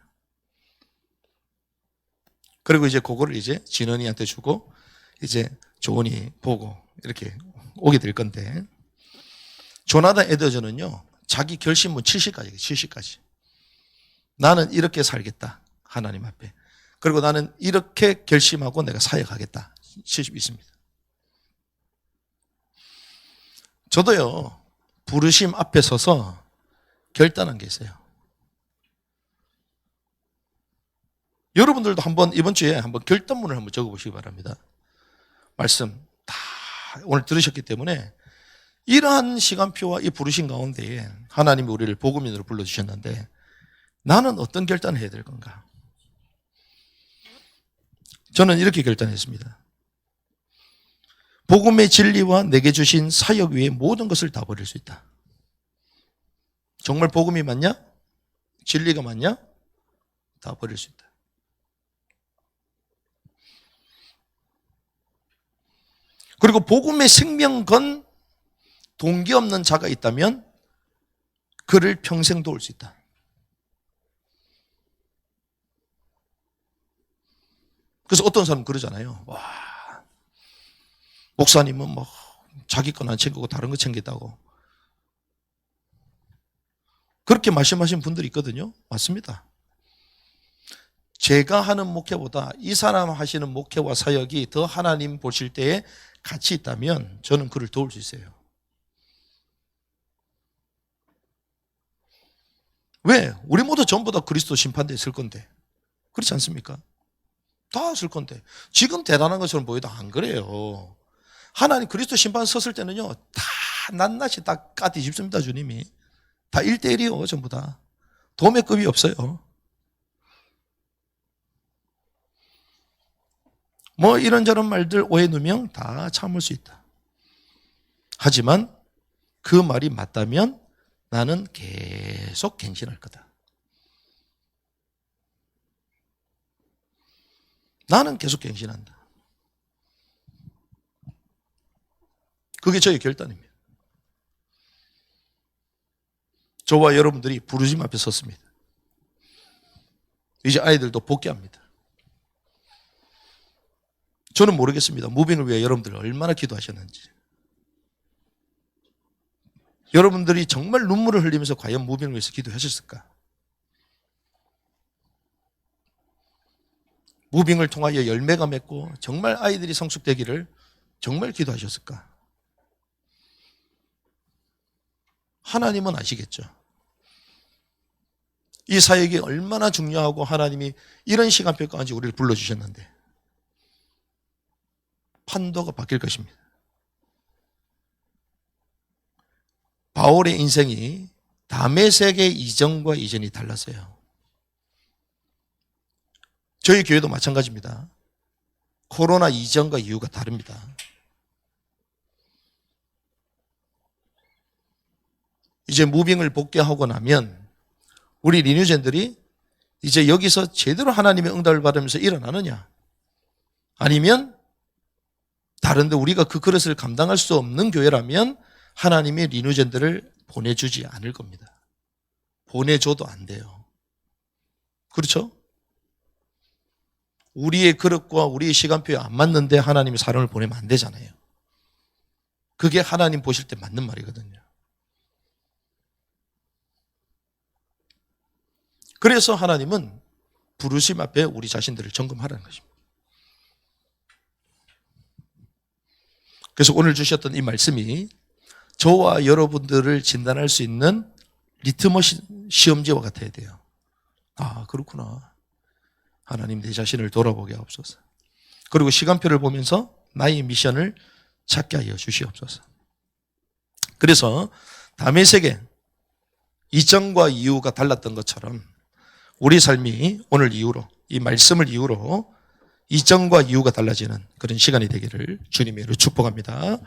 Speaker 1: 그리고 이제 그거를 이제 진원이한테 주고 이제 조은이 보고 이렇게 오게 될 건데, 조나단 에드워즈는요, 자기 결심문 70가지, 70가지. 나는 이렇게 살겠다, 하나님 앞에. 그리고 나는 이렇게 결심하고 내가 사역하겠다. 70 있습니다. 저도요, 부르심 앞에 서서 결단한 게 있어요. 여러분들도 한번 이번 주에 한번 결단문을 한번 적어보시기 바랍니다. 말씀 다 오늘 들으셨기 때문에 이러한 시간표와 이 부르심 가운데에 하나님이 우리를 복음인으로 불러주셨는데, 나는 어떤 결단을 해야 될 건가? 저는 이렇게 결단했습니다. 복음의 진리와 내게 주신 사역 위에 모든 것을 다 버릴 수 있다. 정말 복음이 맞냐? 진리가 맞냐? 다 버릴 수 있다. 그리고 복음의 생명 건 동기 없는 자가 있다면 그를 평생 도울 수 있다. 그래서 어떤 사람은 그러잖아요. 와, 목사님은 뭐 자기 건 안 챙기고 다른 거 챙겼다고. 그렇게 말씀하신 분들이 있거든요. 맞습니다. 제가 하는 목회보다 이 사람 하시는 목회와 사역이 더 하나님 보실 때에 가치 있다면 저는 그를 도울 수 있어요. 왜? 우리 모두 전부 다 그리스도 심판대에 설 건데. 그렇지 않습니까? 다 설 건데. 지금 대단한 것처럼 보여도 안 그래요. 하나님 그리스도 심판 섰을 때는요, 다 낱낱이 다 까뒤집습니다, 주님이. 다 1대1이요, 전부 다. 도매급이 없어요. 뭐 이런저런 말들, 오해 누명 다 참을 수 있다. 하지만 그 말이 맞다면 나는 계속 갱신할 거다. 나는 계속 갱신한다. 그게 저의 결단입니다. 저와 여러분들이 부르심 앞에 섰습니다. 이제 아이들도 복귀합니다. 저는 모르겠습니다. 무빙을 위해 여러분들 얼마나 기도하셨는지. 여러분들이 정말 눈물을 흘리면서 과연 무빙을 위해서 기도하셨을까? 무빙을 통하여 열매가 맺고 정말 아이들이 성숙되기를 정말 기도하셨을까? 하나님은 아시겠죠. 이 사역이 얼마나 중요하고 하나님이 이런 시간표까지 우리를 불러주셨는데 판도가 바뀔 것입니다. 바울의 인생이 다메섹의 이전과 이전이 달랐어요. 저희 교회도 마찬가지입니다. 코로나 이전과 이후가 다릅니다. 이제 무빙을 복귀하고 나면 우리 리뉴젠들이 이제 여기서 제대로 하나님의 응답을 받으면서 일어나느냐, 아니면 다른데 우리가 그 그릇을 감당할 수 없는 교회라면 하나님의 리뉴젠들을 보내주지 않을 겁니다. 보내줘도 안 돼요. 그렇죠? 우리의 그릇과 우리의 시간표에 안 맞는데 하나님이 사람을 보내면 안 되잖아요. 그게 하나님 보실 때 맞는 말이거든요. 그래서 하나님은 부르심 앞에 우리 자신들을 점검하라는 것입니다. 그래서 오늘 주셨던 이 말씀이 저와 여러분들을 진단할 수 있는 리트머스 시험지와 같아야 돼요. 아, 그렇구나. 하나님 내 자신을 돌아보게 하옵소서. 그리고 시간표를 보면서 나의 미션을 찾게 하여 주시옵소서. 그래서 다메섹의 이전과 이후가 달랐던 것처럼 우리 삶이 오늘 이후로, 이 말씀을 이후로 이전과 이후가 달라지는 그런 시간이 되기를 주님의 이름으로 축복합니다.